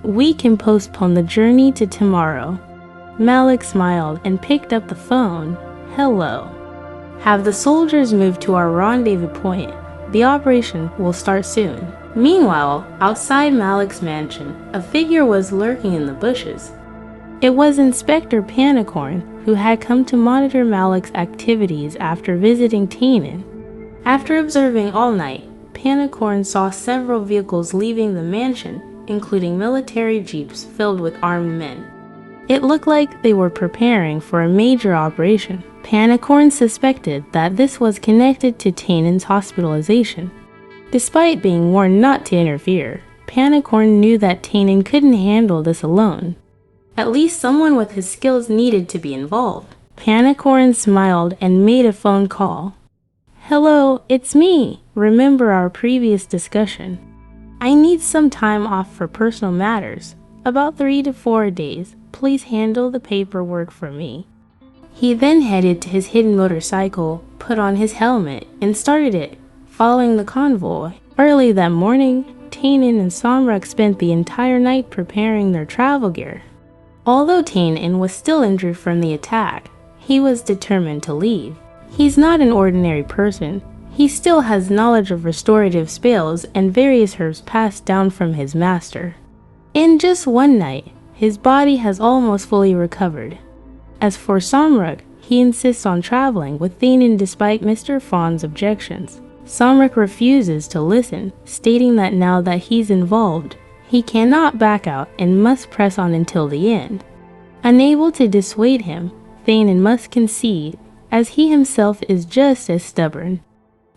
We can postpone the journey to tomorrow. Malik smiled and picked up the phone. Hello. Have the soldiers move to our rendezvous point. The operation will start soon. Meanwhile, outside Malik's mansion, a figure was lurking in the bushes. It was Inspector Panicorn, who had come to monitor Malik's activities after visiting Tainin. After observing all night, Panicorn saw several vehicles leaving the mansion, including military jeeps filled with armed men. It looked like they were preparing for a major operation. Panicorn suspected that this was connected to Tainin's hospitalization. Despite being warned not to interfere, Panicorn knew that Tainin couldn't handle this alone. At least someone with his skills needed to be involved. Panicorn smiled and made a phone call. Hello, it's me. Remember our previous discussion. I need some time off for personal matters. About 3 to 4 days. Please handle the paperwork for me. He then headed to his hidden motorcycle, put on his helmet, and started it, following the convoy. Early that morning, Tainin and Samrak spent the entire night preparing their travel gear. Although Tainin was still injured from the attack, he was determined to leave. He's not an ordinary person. He still has knowledge of restorative spells and various herbs passed down from his master. In just one night, his body has almost fully recovered. As for Samrak, he insists on traveling with Tainin despite Mr. Fawn's objections. Samrak refuses to listen, stating that now that he's involved, he cannot back out and must press on until the end. Unable to dissuade him, Tainin must concede, as he himself is just as stubborn.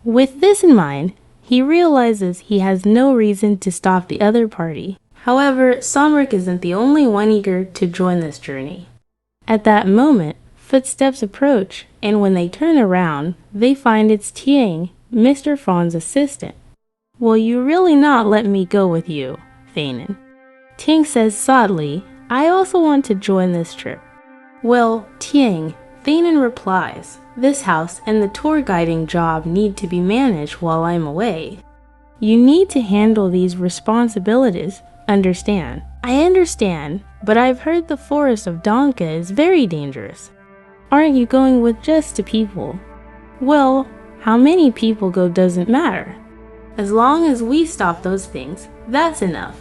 With this in mind, he realizes he has no reason to stop the other party. However, Samrak isn't the only one eager to join this journey. At that moment, footsteps approach, and when they turn around, they find it's Tiang, Mr. Fawn's assistant. Will you really not let me go with you, Tainin? Tiang says sadly, I also want to join this trip. Well, Tiang, Tainin replies, this house and the tour guiding job need to be managed while I'm away. You need to handle these responsibilities, understand? I understand, but I've heard the forest of Donka is very dangerous. Aren't you going with just 2 people? Well, how many people go doesn't matter. As long as we stop those things, that's enough.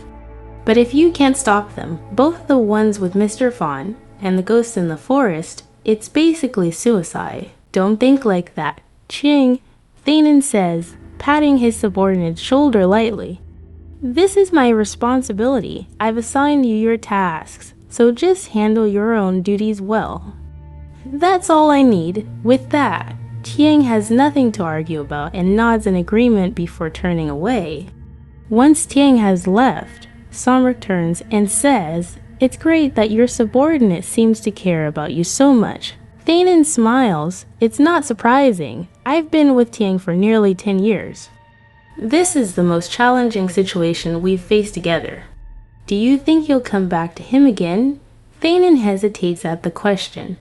But if you can't stop them, both the ones with Mr. Fawn and the ghosts in the forest, it's basically suicide. Don't think like that. Ching, Thanon says, patting his subordinate's shoulder lightly. This is my responsibility. I've assigned you your tasks, so just handle your own duties well. That's all I need. With that, Tiang has nothing to argue about and nods in agreement before turning away. Once Tiang has left, Somric turns and says, "It's great that your subordinate seems to care about you so much." Thanon smiles. It's not surprising. I've been with Tiang for nearly 10 years. This is the most challenging situation we've faced together. Do you think you'll come back to him again? Thanon hesitates at the question.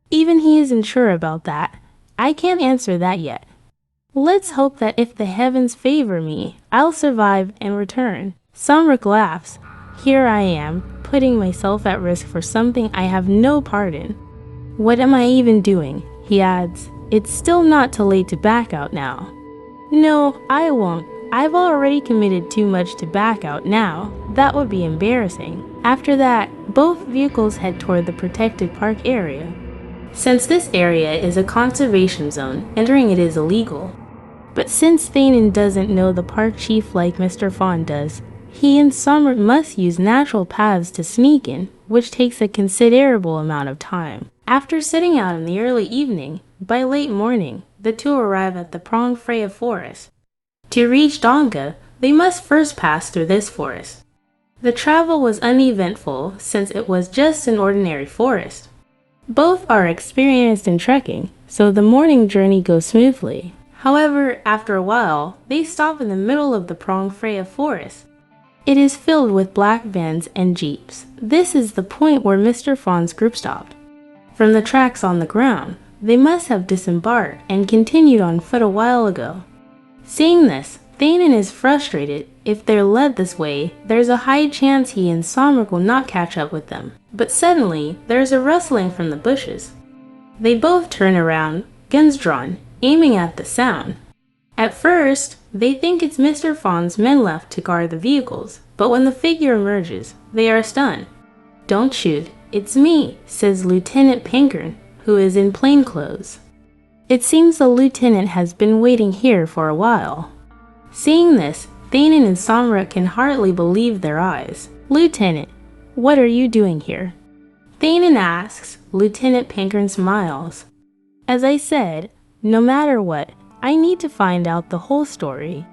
Even he isn't sure about that. I can't answer that yet. Let's hope that if the heavens favor me, I'll survive and return. Somric laughs. Here I am, putting myself at risk for something I have no part in. What am I even doing? He adds. It's still not too late to back out now. No, I won't. I've already committed too much to back out now. That would be embarrassing. After that, both vehicles head toward the protected park area. Since this area is a conservation zone, entering it is illegal. But since Thanon doesn't know the park chief like Mr. Fawn does, he and Somric must use natural paths to sneak in, which takes a considerable amount of time. After setting out in the early evening, by late morning, the two arrive at the Prevail forest. To reach Donga, they must first pass through this forest. The travel was uneventful since it was just an ordinary forest. Both are experienced in trekking, so the morning journey goes smoothly. However, after a while, they stop in the middle of the Prevail forest. It is filled with black vans and jeeps. This is the point where Mr. Fawn's group stopped. From the tracks on the ground, they must have disembarked and continued on foot a while ago. Seeing this, Thanon is frustrated. If they're led this way, there's a high chance he and Somric will not catch up with them. But suddenly, there's a rustling from the bushes. They both turn around, guns drawn, aiming at the sound. At first, they think it's Mr. Fawn's men left to guard the vehicles, but when the figure emerges, they are stunned. "Don't shoot, it's me," says Lieutenant Pankern, who is in plainclothes. It seems the lieutenant has been waiting here for a while. Seeing this, Thanon and Somric can hardly believe their eyes. "Lieutenant, what are you doing here?" Thanon asks. Lieutenant Pankern smiles. "As I said, no matter what, I need to find out the whole story."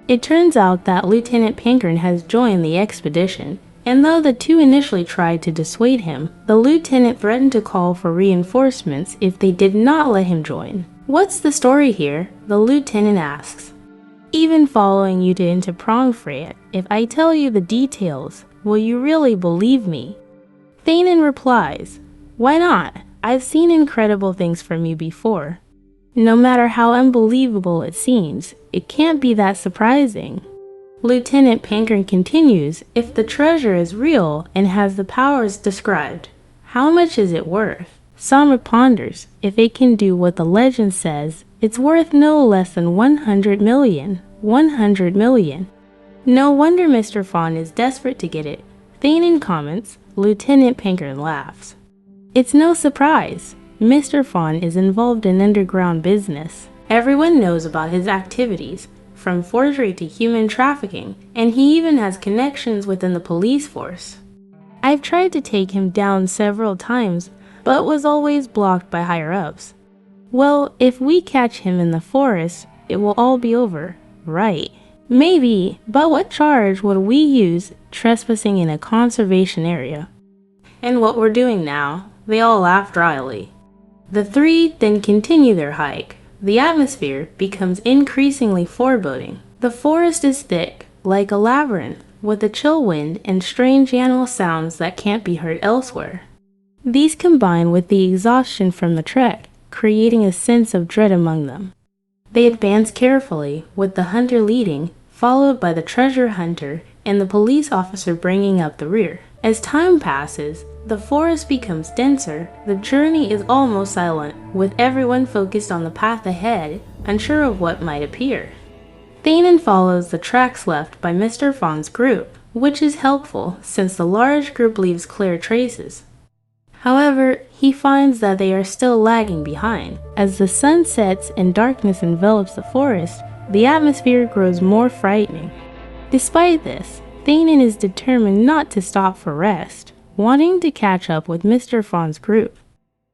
It turns out that Lieutenant Pankern has joined the expedition, and though the two initially tried to dissuade him, the lieutenant threatened to call for reinforcements if they did not let him join. "What's the story here?" the lieutenant asks. "Even following you into Prevail, if I tell you the details, will you really believe me?" Thanon replies, "Why not? I've seen incredible things from you before. No matter how unbelievable it seems, it can't be that surprising." Lieutenant Pankern continues, "If the treasure is real and has the powers described, how much is it worth?" Somric ponders. If it can do what the legend says, it's worth no less than 100 million. 100 million. No wonder Mr. Fawn is desperate to get it. Thanon comments. Lieutenant Pankern laughs. It's no surprise. Mr. Fawn is involved in underground business. Everyone knows about his activities, from forgery to human trafficking, and he even has connections within the police force. I've tried to take him down several times, but was always blocked by higher-ups. Well, if we catch him in the forest, it will all be over, right? Maybe, but what charge would we use trespassing in a conservation area? And what we're doing now, they all laugh dryly. The three then continue their hike. The atmosphere becomes increasingly foreboding. The forest is thick, like a labyrinth, with a chill wind and strange animal sounds that can't be heard elsewhere. These combine with the exhaustion from the trek, creating a sense of dread among them. They advance carefully, with the hunter leading, followed by the treasure hunter and the police officer bringing up the rear. As time passes, the forest becomes denser, the journey is almost silent, with everyone focused on the path ahead, unsure of what might appear. Thanen follows the tracks left by Mr. Fawn's group, which is helpful since the large group leaves clear traces. However, he finds that they are still lagging behind. As the sun sets and darkness envelops the forest, the atmosphere grows more frightening. Despite this, Thanen is determined not to stop for rest, wanting to catch up with Mr. Fawn's group.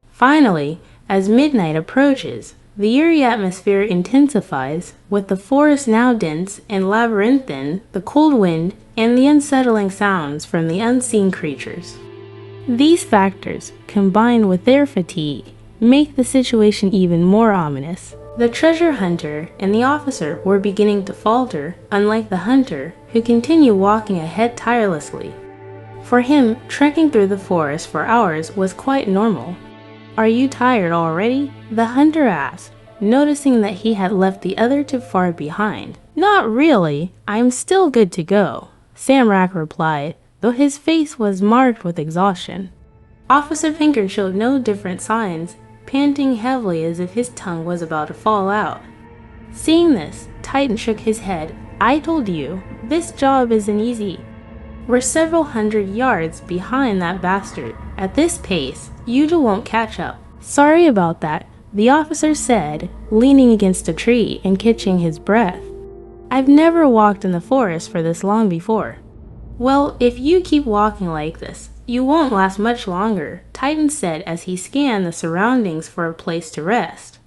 Finally, as midnight approaches, the eerie atmosphere intensifies, with the forest now dense and labyrinthine, the cold wind, and the unsettling sounds from the unseen creatures. These factors, combined with their fatigue, make the situation even more ominous. The treasure hunter and the officer were beginning to falter, unlike the hunter, who continued walking ahead tirelessly. For him, trekking through the forest for hours was quite normal. "Are you tired already?" the hunter asked, noticing that he had left the other two far behind. "Not really, I'm still good to go," Samrak replied, though his face was marked with exhaustion. Officer Pinker showed no different signs, panting heavily as if his tongue was about to fall out. Seeing this, Titan shook his head. "I told you, this job isn't easy. We're several hundred yards behind that bastard. At this pace, Yuja won't catch up." "Sorry about that," the officer said, leaning against a tree and catching his breath. "I've never walked in the forest for this long before." "Well, if you keep walking like this, you won't last much longer," Titan said as he scanned the surroundings for a place to rest.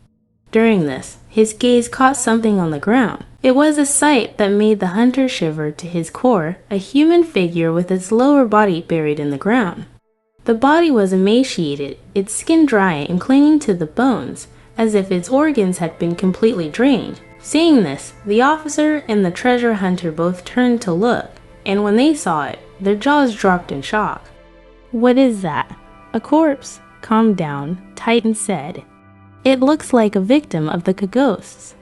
During this, his gaze caught something on the ground. It was a sight that made the hunter shiver to his core, a human figure with its lower body buried in the ground. The body was emaciated, its skin dry and clinging to the bones, as if its organs had been completely drained. Seeing this, the officer and the treasure hunter both turned to look, and when they saw it, their jaws dropped in shock. "What is that?" "A corpse." "Calm down," Titan said. "It looks like a victim of the ghosts."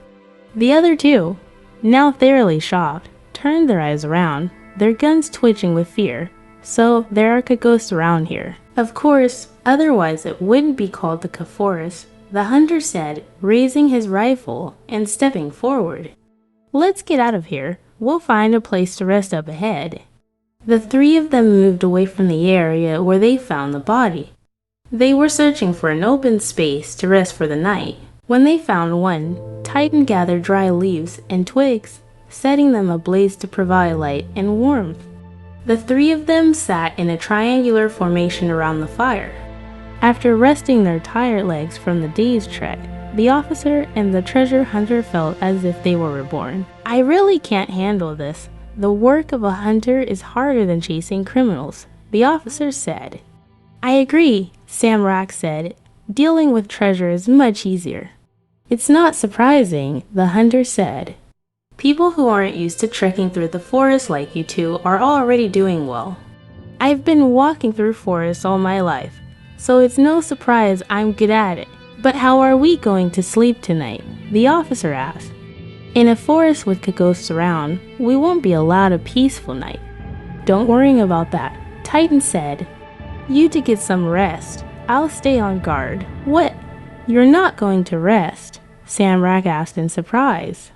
The other two, now thoroughly shocked, turned their eyes around, their guns twitching with fear. "So there are ghosts around here." "Of course, otherwise it wouldn't be called the forest," the hunter said, raising his rifle and stepping forward. "Let's get out of here. We'll find a place to rest up ahead." The three of them moved away from the area where they found the body. They were searching for an open space to rest for the night. When they found one, Titan gathered dry leaves and twigs, setting them ablaze to provide light and warmth. The three of them sat in a triangular formation around the fire. After resting their tired legs from the day's trek, the officer and the treasure hunter felt as if they were reborn. "I really can't handle this. The work of a hunter is harder than chasing criminals," the officer said. "I agree," Samrak said. "Dealing with treasure is much easier." "It's not surprising," the hunter said. "People who aren't used to trekking through the forest like you two are already doing well. I've been walking through forests all my life, so it's no surprise I'm good at it. But how are we going to sleep tonight?" the officer asked. "In a forest with ghosts around, we won't be allowed a peaceful night." "Don't worry about that," Titan said. "You to get some rest. I'll stay on guard." "What? You're not going to rest?" Samrak asked in surprise.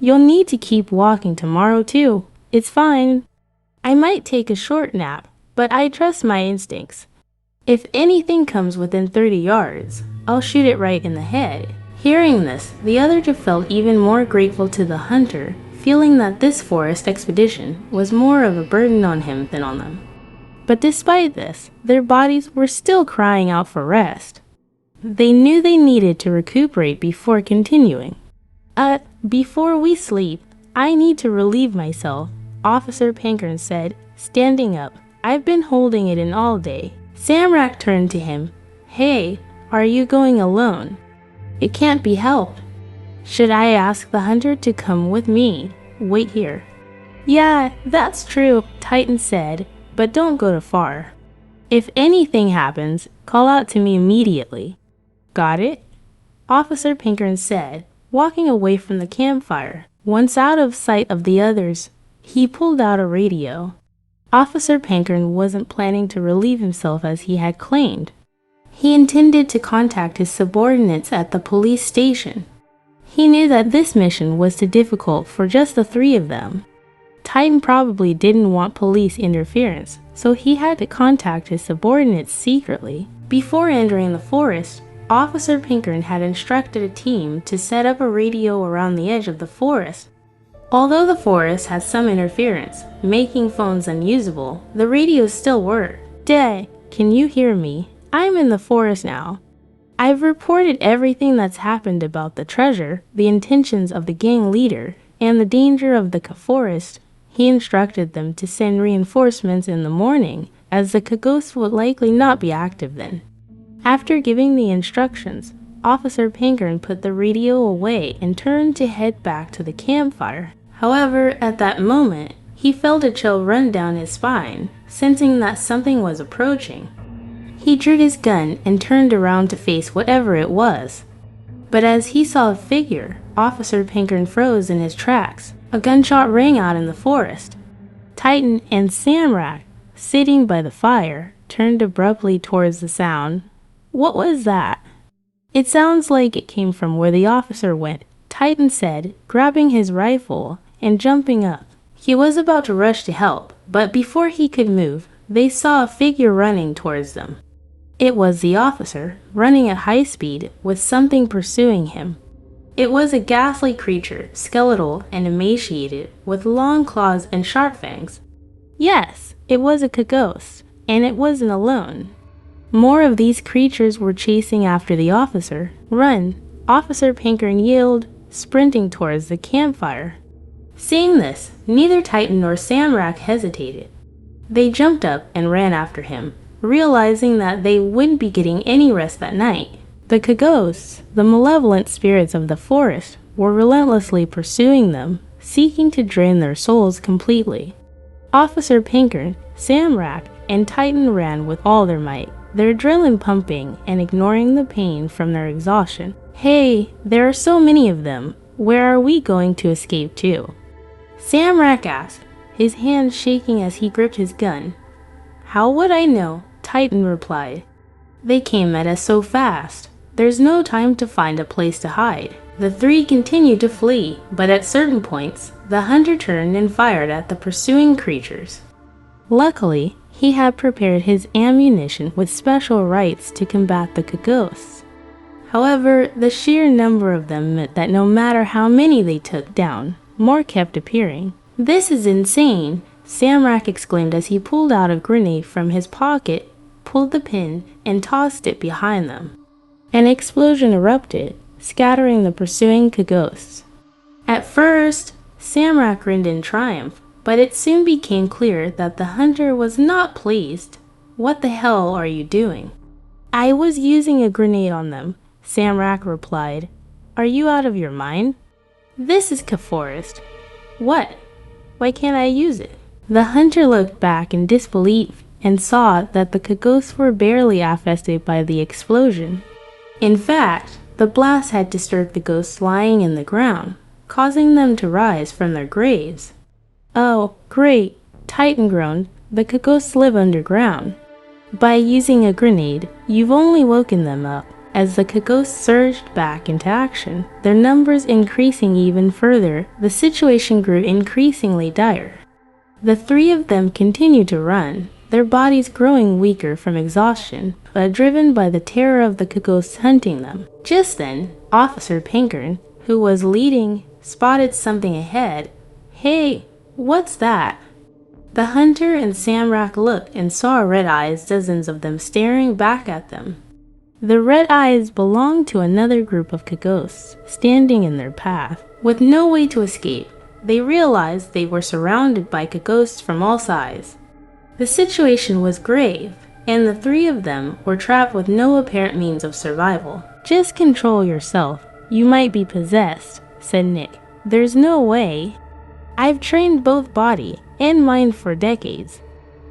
"You'll need to keep walking tomorrow too. It's fine. I might take a short nap, but I trust my instincts. If anything comes within 30 yards, I'll shoot it right in the head." Hearing this, the other two felt even more grateful to the hunter, feeling that this forest expedition was more of a burden on him than on them. But despite this, their bodies were still crying out for rest. They knew they needed to recuperate before continuing. Before we sleep, I need to relieve myself," Officer Pinkern said, standing up. "I've been holding it in all day." Samrak turned to him. "Hey, are you going alone?" "It can't be helped." "Should I ask the hunter to come with me? Wait here." "Yeah, that's true," Titan said, "but don't go too far. If anything happens, call out to me immediately." "Got it?" Officer Pinkern said, walking away from the campfire. Once out of sight of the others, he pulled out a radio. Officer Pankern wasn't planning to relieve himself as he had claimed. He intended to contact his subordinates at the police station. He knew that this mission was too difficult for just the three of them. Titan probably didn't want police interference, so he had to contact his subordinates secretly. Before entering the forest, Officer Pankern had instructed a team to set up a radio around the edge of the forest. Although the forest had some interference, making phones unusable, the radios still worked. "Dad, can you hear me? I'm in the forest now. I've reported everything that's happened about the treasure, the intentions of the gang leader, and the danger of the forest." He instructed them to send reinforcements in the morning, as the Kagos would likely not be active then. After giving the instructions, Officer Pankern put the radio away and turned to head back to the campfire. However, at that moment, he felt a chill run down his spine, sensing that something was approaching. He drew his gun and turned around to face whatever it was. But as he saw a figure, Officer Pankern froze in his tracks. A gunshot rang out in the forest. Titan and Samrak, sitting by the fire, turned abruptly towards the sound. "What was that?" "It sounds like it came from where the officer went," Titan said, grabbing his rifle and jumping up. He was about to rush to help, but before he could move, they saw a figure running towards them. It was the officer, running at high speed, with something pursuing him. It was a ghastly creature, skeletal and emaciated, with long claws and sharp fangs. Yes, it was a Kagos, and it wasn't alone. More of these creatures were chasing after the officer. "Run!" Officer Pankern yelled, sprinting towards the campfire. Seeing this, neither Titan nor Samrak hesitated. They jumped up and ran after him, realizing that they wouldn't be getting any rest that night. The Kagos, the malevolent spirits of the forest, were relentlessly pursuing them, seeking to drain their souls completely. Officer Pankern, Samrak, and Titan ran with all their might, their adrenaline pumping and ignoring the pain from their exhaustion. "Hey, there are so many of them. Where are we going to escape to?" Samrak asked, his hands shaking as he gripped his gun. "How would I know?" Titan replied. "They came at us so fast. There's no time to find a place to hide." The three continued to flee, but at certain points, the hunter turned and fired at the pursuing creatures. Luckily, he had prepared his ammunition with special rights to combat the Kagos. However, the sheer number of them meant that no matter how many they took down, more kept appearing. "This is insane!" Samrak exclaimed as he pulled out a grenade from his pocket, pulled the pin, and tossed it behind them. An explosion erupted, scattering the pursuing Kagos. At first, Samrak grinned in triumph, but it soon became clear that the hunter was not pleased. "What the hell are you doing?" "I was using a grenade on them," Samrak replied. "Are you out of your mind? This is Forest. What? Why can't I use it?" The hunter looked back in disbelief and saw that the Kagos were barely affected by the explosion. In fact, the blast had disturbed the ghosts lying in the ground, causing them to rise from their graves. "Oh, great," Titan groaned. "The Kagos live underground. By using a grenade, you've only woken them up." As the Kagos surged back into action, their numbers increasing even further, the situation grew increasingly dire. The three of them continued to run, their bodies growing weaker from exhaustion, but driven by the terror of the Kagos hunting them. Just then, Officer Pankern, who was leading, spotted something ahead. "Hey, what's that?" The hunter and Samrak looked and saw red eyes, dozens of them staring back at them. The red eyes belonged to another group of Kagos, standing in their path. With no way to escape, they realized they were surrounded by Kagos from all sides. The situation was grave, and the three of them were trapped with no apparent means of survival. "Just control yourself. You might be possessed," said Nick. "There's no way. I've trained both body and mind for decades.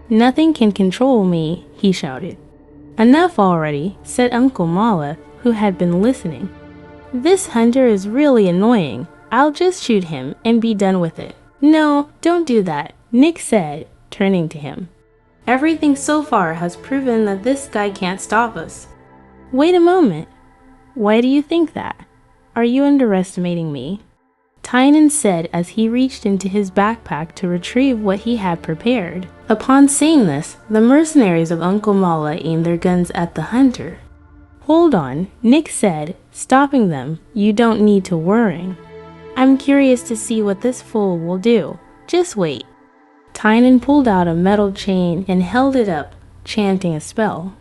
Nothing can control me," he shouted. "Enough already," said Uncle Mala, who had been listening. "This hunter is really annoying. I'll just shoot him and be done with it." "No, don't do that," Nick said, turning to him. Everything so far has proven that this guy can't stop us. Wait a moment. Why do you think that? Are you underestimating me? Tynan said as he reached into his backpack to retrieve what he had prepared. Upon seeing this, the mercenaries of Uncle Mala aimed their guns at the hunter. Hold on, Nick said, stopping them. You don't need to worry. I'm curious to see what this fool will do. Just wait. Tynan pulled out a metal chain and held it up, chanting a spell.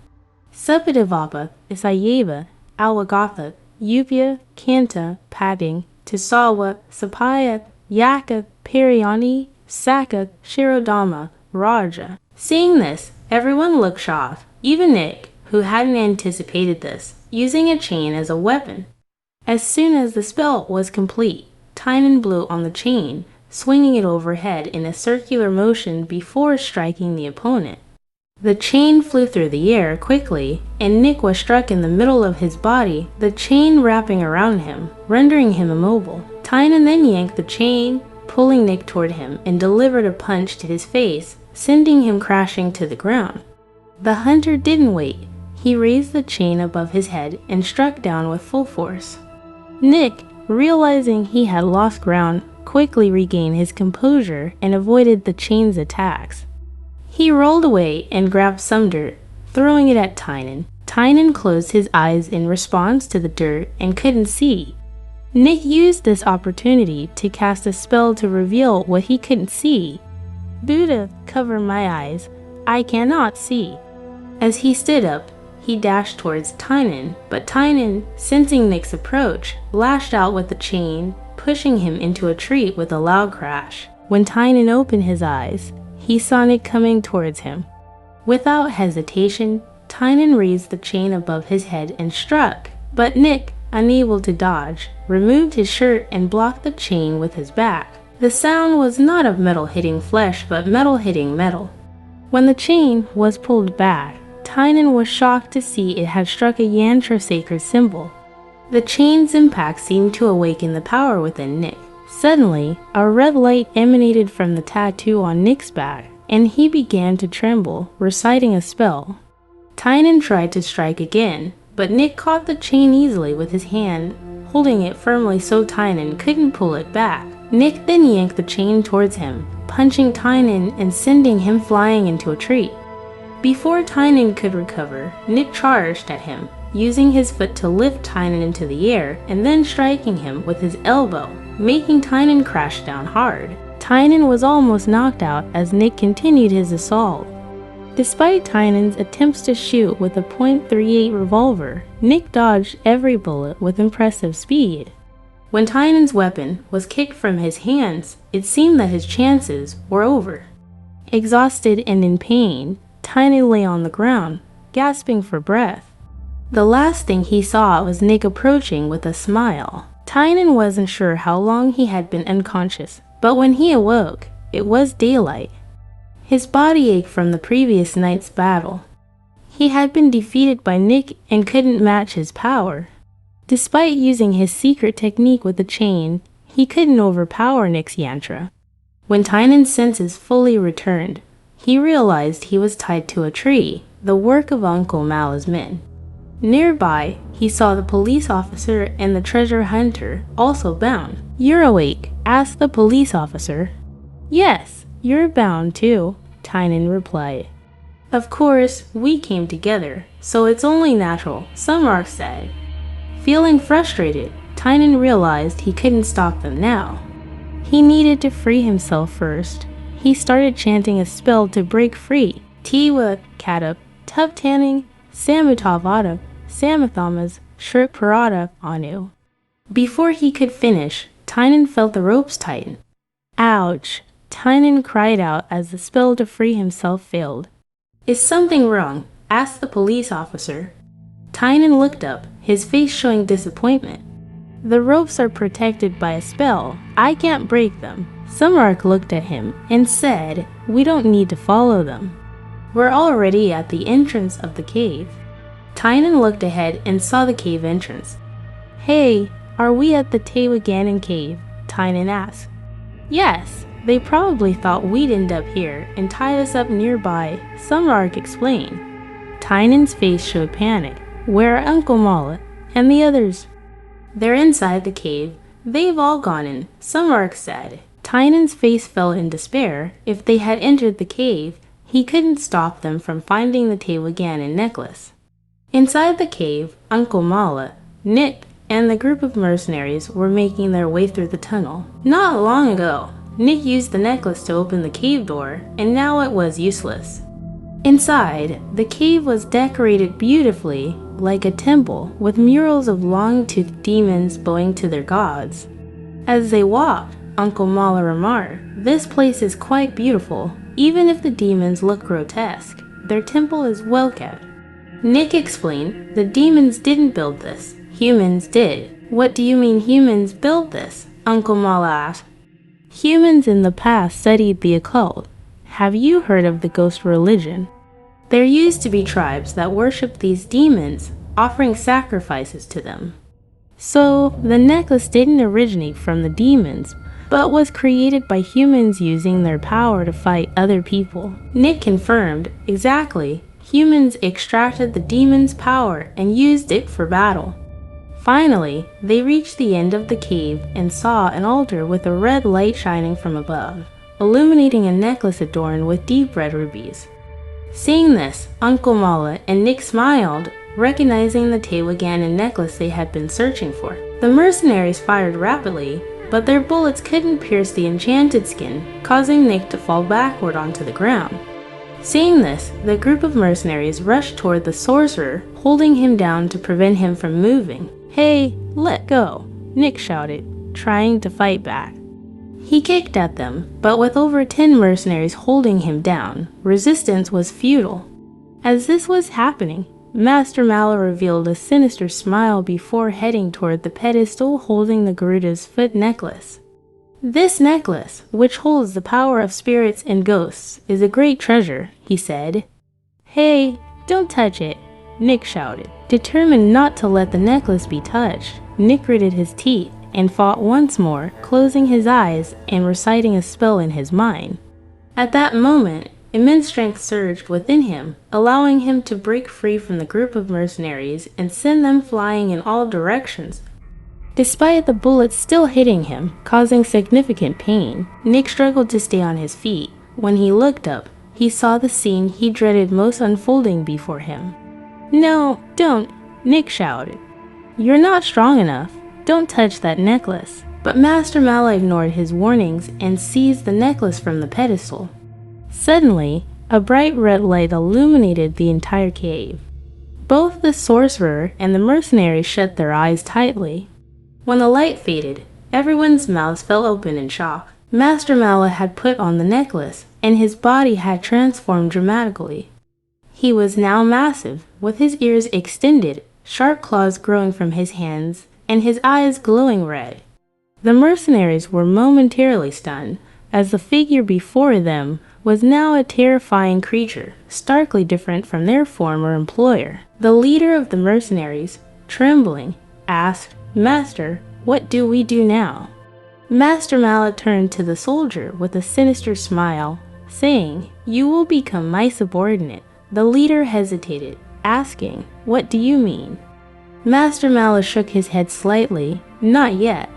Supidivapa, Isayeva, Alwagotha, Upia, Kanta, Padding, Tisawa, Sapaya, Yaka, Periani, Saka, Shirodama, Raja. Seeing this, everyone looked shocked, even Nick, who hadn't anticipated this, using a chain as a weapon. As soon as the spell was complete, Tynan blew on the chain, swinging it overhead in a circular motion before striking the opponent. The chain flew through the air quickly, and Nick was struck in the middle of his body, the chain wrapping around him, rendering him immobile. Tynan then yanked the chain, pulling Nick toward him, and delivered a punch to his face, sending him crashing to the ground. The hunter didn't wait. He raised the chain above his head and struck down with full force. Nick, realizing he had lost ground, quickly regained his composure and avoided the chain's attacks. He rolled away and grabbed some dirt, throwing it at Tynan. Tynan closed his eyes in response to the dirt and couldn't see. Nick used this opportunity to cast a spell to reveal what he couldn't see. Buddha, cover my eyes. I cannot see. As he stood up, he dashed towards Tynan, but Tynan, sensing Nick's approach, lashed out with the chain, pushing him into a tree with a loud crash. When Tynan opened his eyes, he saw Nick coming towards him. Without hesitation, Tynan raised the chain above his head and struck, but Nick, unable to dodge, removed his shirt and blocked the chain with his back. The sound was not of metal hitting flesh, but metal hitting metal. When the chain was pulled back, Tynan was shocked to see it had struck a yantra sacred symbol. The chain's impact seemed to awaken the power within Nick. Suddenly, a red light emanated from the tattoo on Nick's back, and he began to tremble, reciting a spell. Tynan tried to strike again, but Nick caught the chain easily with his hand, holding it firmly so Tynan couldn't pull it back. Nick then yanked the chain towards him, punching Tynan and sending him flying into a tree. Before Tynan could recover, Nick charged at him, using his foot to lift Tynan into the air and then striking him with his elbow, making Tynan crash down hard. Tynan was almost knocked out as Nick continued his assault. Despite Tynan's attempts to shoot with a .38 revolver, Nick dodged every bullet with impressive speed. When Tynan's weapon was kicked from his hands, it seemed that his chances were over. Exhausted and in pain, Tynan lay on the ground, gasping for breath. The last thing he saw was Nick approaching with a smile. Tynan wasn't sure how long he had been unconscious, but when he awoke, it was daylight. His body ached from the previous night's battle. He had been defeated by Nick and couldn't match his power. Despite using his secret technique with the chain, he couldn't overpower Nick's yantra. When Tynan's senses fully returned, he realized he was tied to a tree, the work of Uncle Mala's men. Nearby, he saw the police officer and the treasure hunter, also bound. "You're awake?" asked the police officer. "Yes, you're bound too," Tynan replied. "Of course, we came together, so it's only natural," Sunmark said. Feeling frustrated, Tynan realized he couldn't stop them now. He needed to free himself first. He started chanting a spell to break free. Tiwa Katap, Tup Tanning, Samutavada, Samathamas, Shrik Parada Anu. Before he could finish, Tynan felt the ropes tighten. Ouch! Tynan cried out as the spell to free himself failed. "Is something wrong?" asked the police officer. Tynan looked up, his face showing disappointment. "The ropes are protected by a spell. I can't break them." Sunmark looked at him and said, "We don't need to follow them. We're already at the entrance of the cave." Tynan looked ahead and saw the cave entrance. "Hey, are we at the Tewaganon cave?" Tynan asked. "Yes, They probably thought we'd end up here and tied us up nearby, Sunlark explained. Tynan's face showed panic. Where are Uncle Mala and the others? They're inside the cave. They've all gone in, Sunlark said. Tynan's face fell in despair. If they had entered the cave, he couldn't stop them from finding the Tewagan and necklace. Inside the cave, Uncle Mala, Nick, and the group of mercenaries were making their way through the tunnel. Not long ago, Nick used the necklace to open the cave door, and now it was useless. Inside, the cave was decorated beautifully, like a temple, with murals of long-toothed demons bowing to their gods. As they walked, Uncle Mala remarked, "This place is quite beautiful. Even if the demons look grotesque, their temple is well kept." Nick explained, "The demons didn't build this. Humans did." "What do you mean humans built this?" Uncle Mala asked. "Humans in the past studied the occult. Have you heard of the ghost religion? There used to be tribes that worshipped these demons, offering sacrifices to them. So, the necklace didn't originate from the demons, but was created by humans using their power to fight other people." Nick confirmed, "Exactly. Humans extracted the demon's power and used it for battle." Finally, they reached the end of the cave and saw an altar with a red light shining from above, illuminating a necklace adorned with deep red rubies. Seeing this, Uncle Mala and Nick smiled, recognizing the Tewagan and necklace they had been searching for. The mercenaries fired rapidly, but their bullets couldn't pierce the enchanted skin, causing Nick to fall backward onto the ground. Seeing this, the group of mercenaries rushed toward the sorcerer, holding him down to prevent him from moving. "Hey, let go," Nick shouted, trying to fight back. He kicked at them, but with over 10 mercenaries holding him down, resistance was futile. As this was happening, Master Mala revealed a sinister smile before heading toward the pedestal holding the Garuda's foot necklace. "This necklace, which holds the power of spirits and ghosts, is a great treasure," he said. "Hey, don't touch it," Nick shouted. Determined not to let the necklace be touched, Nick gritted his teeth and fought once more, closing his eyes and reciting a spell in his mind. At that moment, immense strength surged within him, allowing him to break free from the group of mercenaries and send them flying in all directions. Despite the bullets still hitting him, causing significant pain, Nick struggled to stay on his feet. When he looked up, he saw the scene he dreaded most unfolding before him. "No, don't," Nick shouted. "You're not strong enough. Don't touch that necklace." But Master Mala ignored his warnings and seized the necklace from the pedestal. Suddenly, a bright red light illuminated the entire cave. Both the sorcerer and the mercenary shut their eyes tightly. When the light faded, everyone's mouths fell open in shock. Master Mala had put on the necklace, and his body had transformed dramatically. He was now massive, with his ears extended, sharp claws growing from his hands, and his eyes glowing red. The mercenaries were momentarily stunned, as the figure before them was now a terrifying creature, starkly different from their former employer. The leader of the mercenaries, trembling, asked, "Master, what do we do now?" Master Mala turned to the soldier with a sinister smile, saying, "You will become my subordinate." The leader hesitated, asking, "What do you mean?" Master Mala shook his head slightly, "Not yet.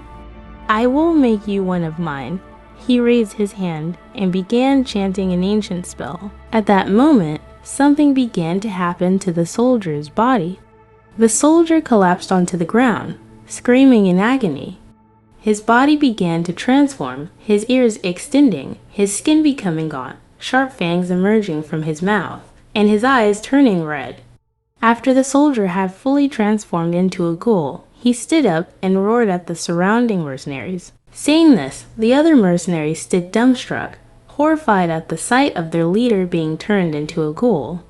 I will make you one of mine." He raised his hand and began chanting an ancient spell. At that moment, something began to happen to the soldier's body. The soldier collapsed onto the ground, screaming in agony. His body began to transform, his ears extending, his skin becoming gaunt, sharp fangs emerging from his mouth, and his eyes turning red. After the soldier had fully transformed into a ghoul, he stood up and roared at the surrounding mercenaries. Seeing this, the other mercenaries stood dumbstruck, horrified at the sight of their leader being turned into a ghoul.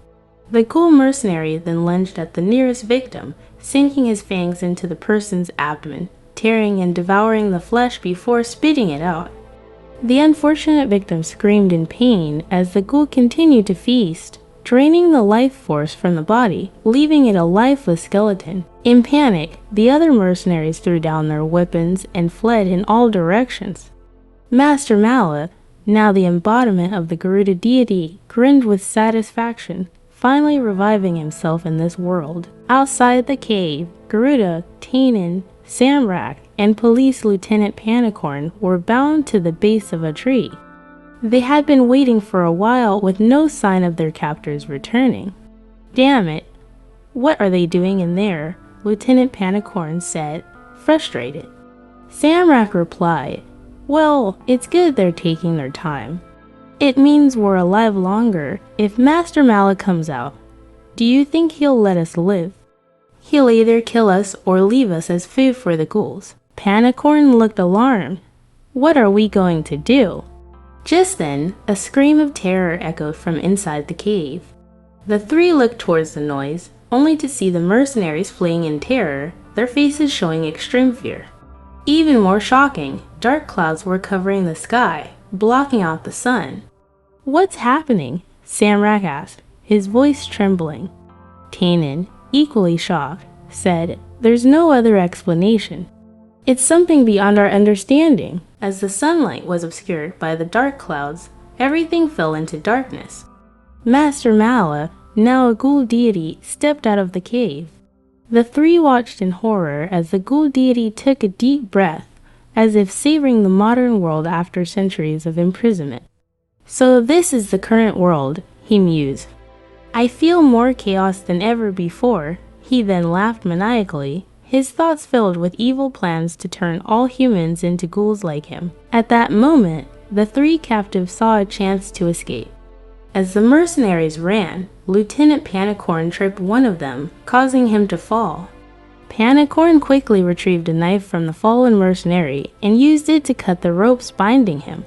The ghoul mercenary then lunged at the nearest victim, sinking his fangs into the person's abdomen, tearing and devouring the flesh before spitting it out. The unfortunate victim screamed in pain as the ghoul continued to feast, draining the life force from the body, leaving it a lifeless skeleton. In panic, the other mercenaries threw down their weapons and fled in all directions. Master Mala, now the embodiment of the Garuda deity, grinned with satisfaction, finally reviving himself in this world. Outside the cave, Garuda, Tainin, Samrak, and Police Lieutenant Panicorn were bound to the base of a tree. They had been waiting for a while with no sign of their captors returning. "Damn it! What are they doing in there?" Lieutenant Panicorn said, frustrated. Samrak replied, "Well, it's good they're taking their time. It means we're alive longer. If Master Mala comes out, do you think he'll let us live? He'll either kill us or leave us as food for the ghouls." Panicorn looked alarmed. "What are we going to do?" Just then, a scream of terror echoed from inside the cave. The three looked towards the noise, only to see the mercenaries fleeing in terror, their faces showing extreme fear. Even more shocking, dark clouds were covering the sky, blocking out the sun. "What's happening?" Samrak asked, his voice trembling. Tainin, equally shocked, said, "There's no other explanation. It's something beyond our understanding." As the sunlight was obscured by the dark clouds, everything fell into darkness. Master Mala, now a ghoul deity, stepped out of the cave. The three watched in horror as the ghoul deity took a deep breath, as if savoring the modern world after centuries of imprisonment. "So this is the current world," he mused. "I feel more chaos than ever before." He then laughed maniacally, his thoughts filled with evil plans to turn all humans into ghouls like him. At that moment, the three captives saw a chance to escape. As the mercenaries ran, Lieutenant Panicorn tripped one of them, causing him to fall. Panicorn quickly retrieved a knife from the fallen mercenary and used it to cut the ropes binding him.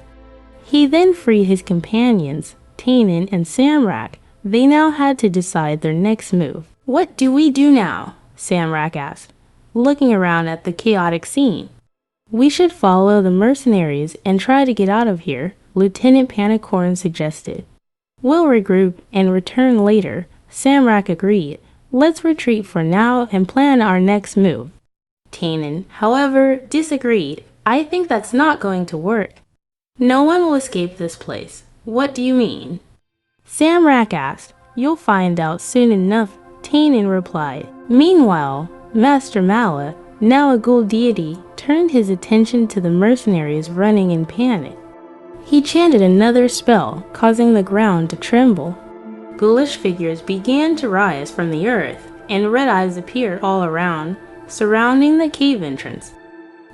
He then freed his companions, Tainin and Samrak. They now had to decide their next move. "What do we do now?" Samrak asked, looking around at the chaotic scene. "We should follow the mercenaries and try to get out of here," Lieutenant Panicorn suggested. "We'll regroup and return later," Samrak agreed. "Let's retreat for now and plan our next move." Tainin, however, disagreed. "I think that's not going to work. No one will escape this place. What do you mean?" Samrak asked. "You'll find out soon enough," Tainin replied. Meanwhile, Master Mala, now a ghoul deity, turned his attention to the mercenaries running in panic. He chanted another spell, causing the ground to tremble. Ghoulish figures began to rise from the earth, and red eyes appeared all around, surrounding the cave entrance.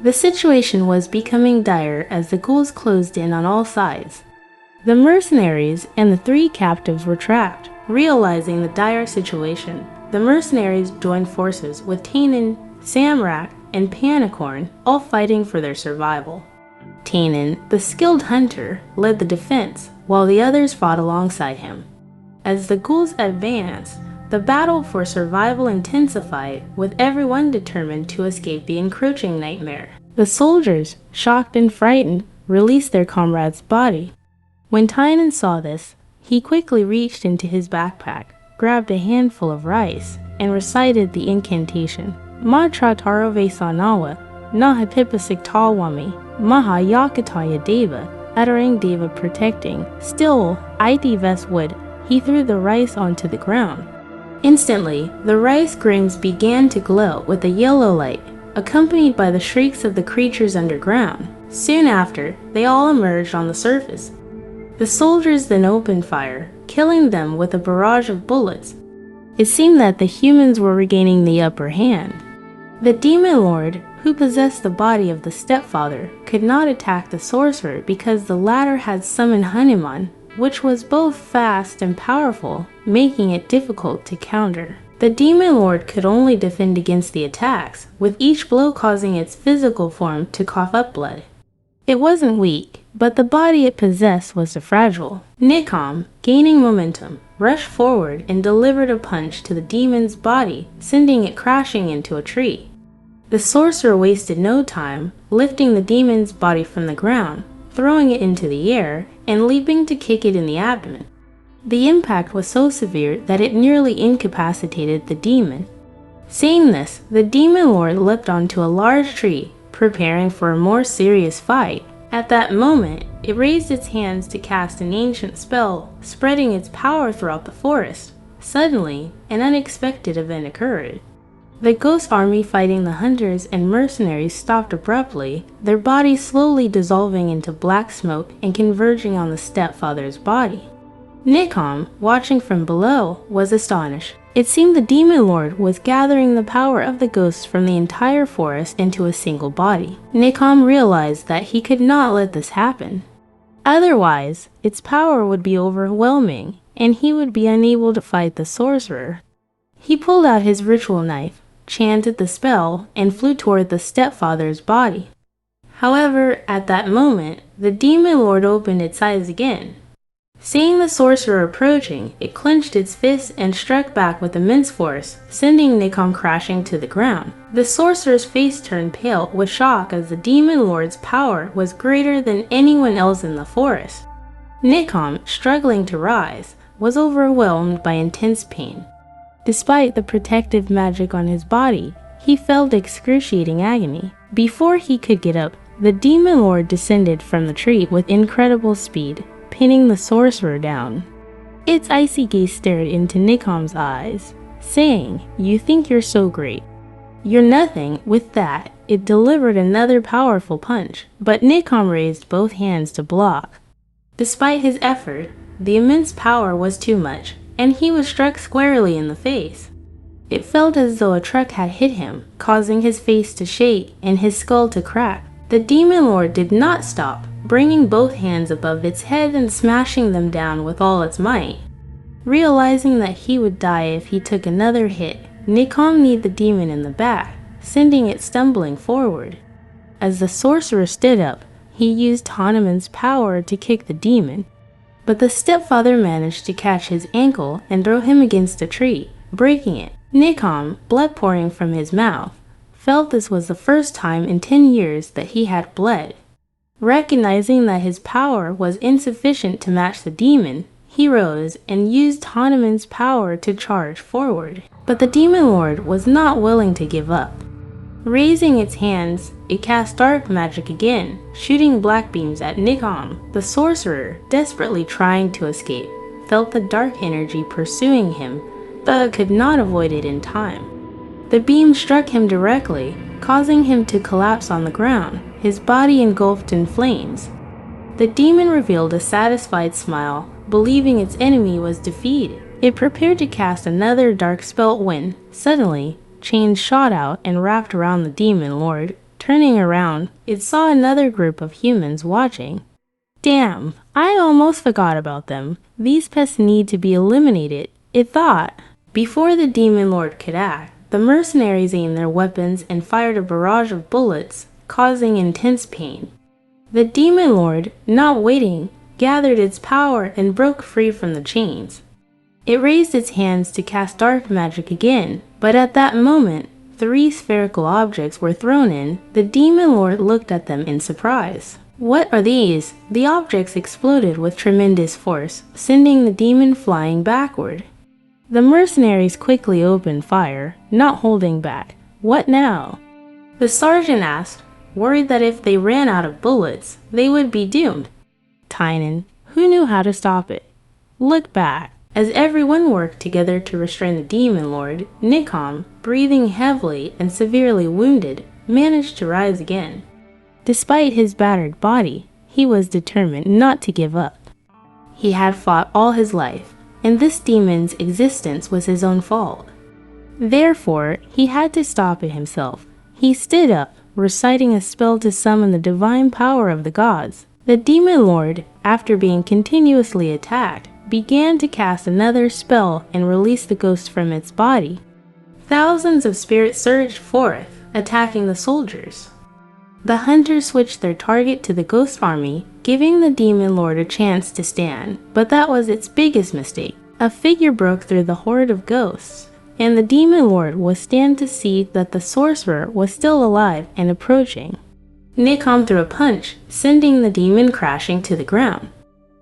The situation was becoming dire as the ghouls closed in on all sides. The mercenaries and the three captives were trapped. Realizing the dire situation, the mercenaries joined forces with Tainin, Samrak, and Panicorn, all fighting for their survival. Tainin, the skilled hunter, led the defense, while the others fought alongside him. As the ghouls advanced, the battle for survival intensified, with everyone determined to escape the encroaching nightmare. The soldiers, shocked and frightened, released their comrade's body. When Tainin saw this, he quickly reached into his backpack, grabbed a handful of rice, and recited the incantation. "Matra Tarove Sanawa, Nahapipasik Tawami, Maha Yakataya Deva," uttering Deva protecting. Still, Iti Veswood, he threw the rice onto the ground. Instantly, the rice grains began to glow with a yellow light, accompanied by the shrieks of the creatures underground. Soon after, they all emerged on the surface. The soldiers then opened fire, killing them with a barrage of bullets. It seemed that the humans were regaining the upper hand. The demon lord, who possessed the body of the stepfather, could not attack the sorcerer because the latter had summoned Hanuman, which was both fast and powerful, making it difficult to counter. The demon lord could only defend against the attacks, with each blow causing its physical form to cough up blood. It wasn't weak, but the body it possessed was fragile. Nikom, gaining momentum, rushed forward and delivered a punch to the demon's body, sending it crashing into a tree. The sorcerer wasted no time, lifting the demon's body from the ground, throwing it into the air, and leaping to kick it in the abdomen. The impact was so severe that it nearly incapacitated the demon. Seeing this, the demon lord leapt onto a large tree, preparing for a more serious fight. At that moment, it raised its hands to cast an ancient spell, spreading its power throughout the forest. Suddenly, an unexpected event occurred. The ghost army fighting the hunters and mercenaries stopped abruptly, their bodies slowly dissolving into black smoke and converging on the stepfather's body. Nikom, watching from below, was astonished. It seemed the demon lord was gathering the power of the ghosts from the entire forest into a single body. Nikom realized that he could not let this happen. Otherwise, its power would be overwhelming, and he would be unable to fight the sorcerer. He pulled out his ritual knife, chanted the spell, and flew toward the stepfather's body. However, at that moment, the demon lord opened its eyes again. Seeing the sorcerer approaching, it clenched its fists and struck back with immense force, sending Nikom crashing to the ground. The sorcerer's face turned pale with shock as the demon lord's power was greater than anyone else in the forest. Nikom, struggling to rise, was overwhelmed by intense pain. Despite the protective magic on his body, he felt excruciating agony. Before he could get up, the demon lord descended from the tree with incredible speed, pinning the sorcerer down. Its icy gaze stared into Nikom's eyes, saying, "You think you're so great. You're nothing." With that, it delivered another powerful punch, but Nikom raised both hands to block. Despite his effort, the immense power was too much, and he was struck squarely in the face. It felt as though a truck had hit him, causing his face to shake and his skull to crack. The demon lord did not stop, bringing both hands above its head and smashing them down with all its might. Realizing that he would die if he took another hit, Nikom kneed the demon in the back, sending it stumbling forward. As the sorcerer stood up, he used Hanuman's power to kick the demon, but the stepfather managed to catch his ankle and throw him against a tree, breaking it. Nikom, blood pouring from his mouth, felt this was the first time in 10 years that he had bled. Recognizing that his power was insufficient to match the demon, he rose and used Hanuman's power to charge forward. But the demon lord was not willing to give up. Raising its hands, it cast dark magic again, shooting black beams at Nikom. The sorcerer, desperately trying to escape, felt the dark energy pursuing him, but could not avoid it in time. The beam struck him directly, causing him to collapse on the ground, his body engulfed in flames. The demon revealed a satisfied smile, believing its enemy was defeated. It prepared to cast another dark spell when, suddenly, chains shot out and wrapped around the demon lord. Turning around, it saw another group of humans watching. "Damn, I almost forgot about them. These pests need to be eliminated," it thought. Before the demon lord could act, the mercenaries aimed their weapons and fired a barrage of bullets, causing intense pain. The demon lord, not waiting, gathered its power and broke free from the chains. It raised its hands to cast dark magic again, but at that moment, 3 spherical objects were thrown in. The demon lord looked at them in surprise. "What are these?" The objects exploded with tremendous force, sending the demon flying backward. The mercenaries quickly opened fire, not holding back. "What now?" The sergeant asked, worried that if they ran out of bullets, they would be doomed. Tynan, who knew how to stop it, looked back. As everyone worked together to restrain the demon lord, Nikom, breathing heavily and severely wounded, managed to rise again. Despite his battered body, he was determined not to give up. He had fought all his life, and this demon's existence was his own fault. Therefore, he had to stop it himself. He stood up, reciting a spell to summon the divine power of the gods. The demon lord, after being continuously attacked, began to cast another spell and release the ghost from its body. Thousands of spirits surged forth, attacking the soldiers. The hunters switched their target to the ghost army, giving the demon lord a chance to stand, but that was its biggest mistake. A figure broke through the horde of ghosts, and the demon lord was stunned to see that the sorcerer was still alive and approaching. Nikom threw a punch, sending the demon crashing to the ground.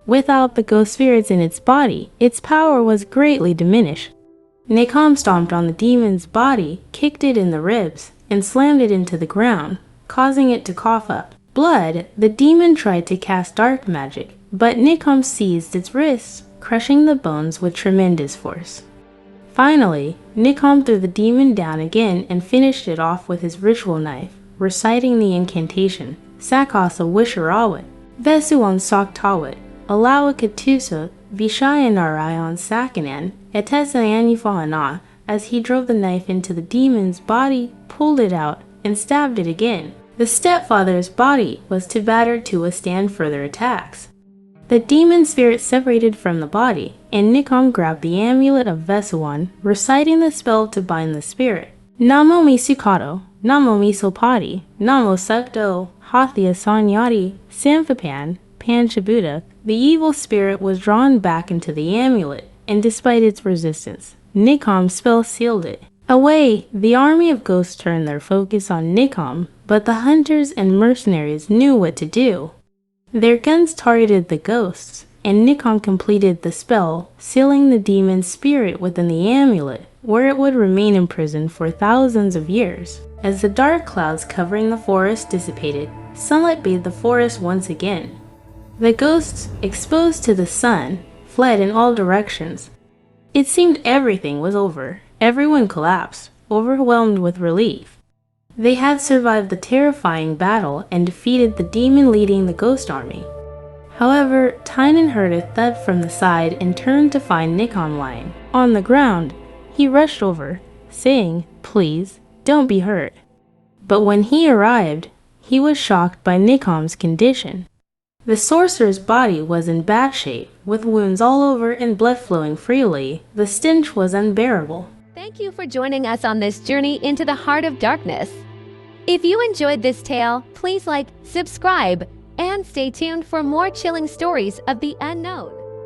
Without the ghost spirits in its body, its power was greatly diminished. Nikom stomped on the demon's body, kicked it in the ribs, and slammed it into the ground, causing it to cough up. blood, the demon tried to cast dark magic, but Nikom seized its wrists, crushing the bones with tremendous force. Finally, Nikom threw the demon down again and finished it off with his ritual knife, reciting the incantation, Sakasa Wisharawat, Vesuan Soktawat, Alawakatusa, Vishayanarai Sakanan, Etesayanyufahana, as he drove the knife into the demon's body, pulled it out, and stabbed it again. The stepfather's body was too battered to withstand further attacks. The demon spirit separated from the body, and Nikom grabbed the amulet of Vesuan, reciting the spell to bind the spirit. Namo Misukato, Namo Misopati, Namo Sekto, Hathya Sanyati, Samphapan, Panchabuddha. The evil spirit was drawn back into the amulet, and despite its resistance, Nikom's spell sealed it. Away, the army of ghosts turned their focus on Nikom, but the hunters and mercenaries knew what to do. Their guns targeted the ghosts, and Nikom completed the spell, sealing the demon's spirit within the amulet, where it would remain imprisoned for thousands of years. As the dark clouds covering the forest dissipated, sunlight bathed the forest once again. The ghosts, exposed to the sun, fled in all directions. It seemed everything was over. Everyone collapsed, overwhelmed with relief. They had survived the terrifying battle and defeated the demon leading the ghost army. However, Tynan heard a thud from the side and turned to find Nikom lying on the ground. He rushed over, saying, "Please, don't be hurt." But when he arrived, he was shocked by Nikom's condition. The sorcerer's body was in bad shape, with wounds all over and blood flowing freely. The stench was unbearable. Thank you for joining us on this journey into the heart of darkness. If you enjoyed this tale, please like, subscribe, and stay tuned for more chilling stories of the unknown.